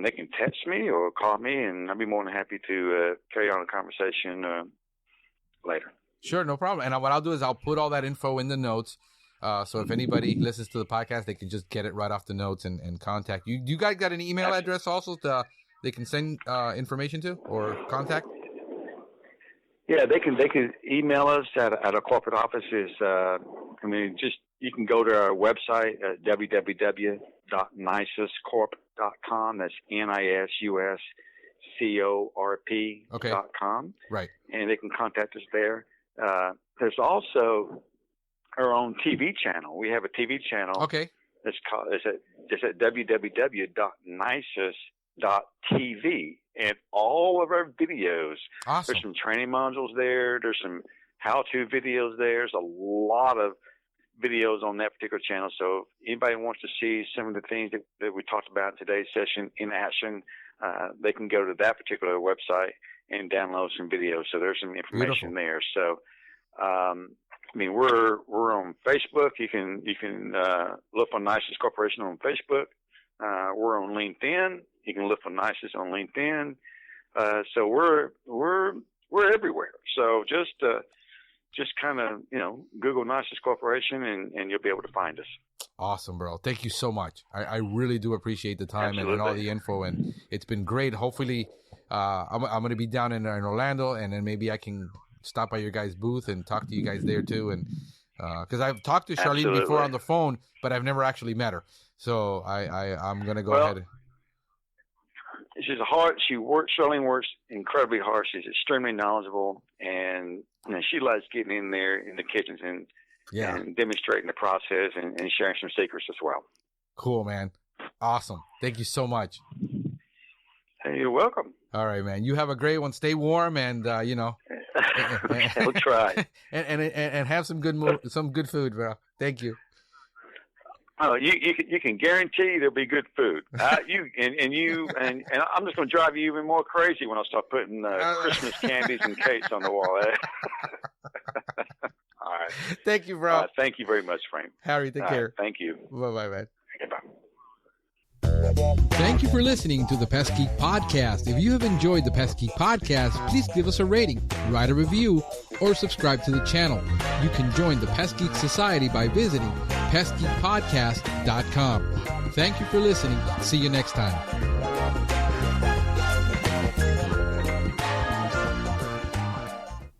they can text me or call me, and I'll be more than happy to carry on a conversation later. Sure, no problem. And what I'll do is I'll put all that info in the notes. So if anybody listens to the podcast, they can just get it right off the notes and contact you. Do you guys got an email address also they can send information to or contact? Yeah, they can email us at our corporate offices. You can go to our website at www.nisuscorp.com. That's NISUSCORP.com. Right. And they can contact us there. There's also our own TV channel. We have a TV channel. Okay. It's at www.nisus.tv, and all of our videos. Awesome. There's some training modules there. There's some how-to videos there. There's a lot of videos on that particular channel. So if anybody wants to see some of the things that we talked about in today's session in action, they can go to that particular website and download some videos. So there's some information there. So, we're on Facebook. You can look for Nisus Corporation on Facebook. We're on LinkedIn. You can look for Nisus on LinkedIn. So we're everywhere. So just kind of, Google Nisus Corporation and you'll be able to find us. Awesome, bro. Thank you so much. I really do appreciate the time and all the info, and it's been great. Hopefully, I'm going to be down in Orlando, and then maybe I can stop by your guys' booth and talk to you guys there too. And because I've talked to Charlene before on the phone, but I've never actually met her. So I'm going to go ahead. She's Charlene works incredibly hard. She's extremely knowledgeable, and she likes getting in there in the kitchens and demonstrating the process and sharing some secrets as well. Cool, man. Awesome. Thank you so much. Hey, you're welcome. All right, man. You have a great one. Stay warm, and We'll try. and have some good food, bro. Thank you. Oh, you can guarantee there'll be good food. And I'm just going to drive you even more crazy when I start putting Christmas candies and cakes on the wall. All right. Thank you, bro. Thank you very much, Frank. Harry, take care. Right, thank you. Bye-bye, man. Goodbye. Thank you for listening to the Pest Geek Podcast. If you have enjoyed the Pest Geek Podcast, please give us a rating, write a review, or subscribe to the channel. You can join the Pest Geek Society by visiting pestgeekpodcast.com. Thank you for listening. See you next time.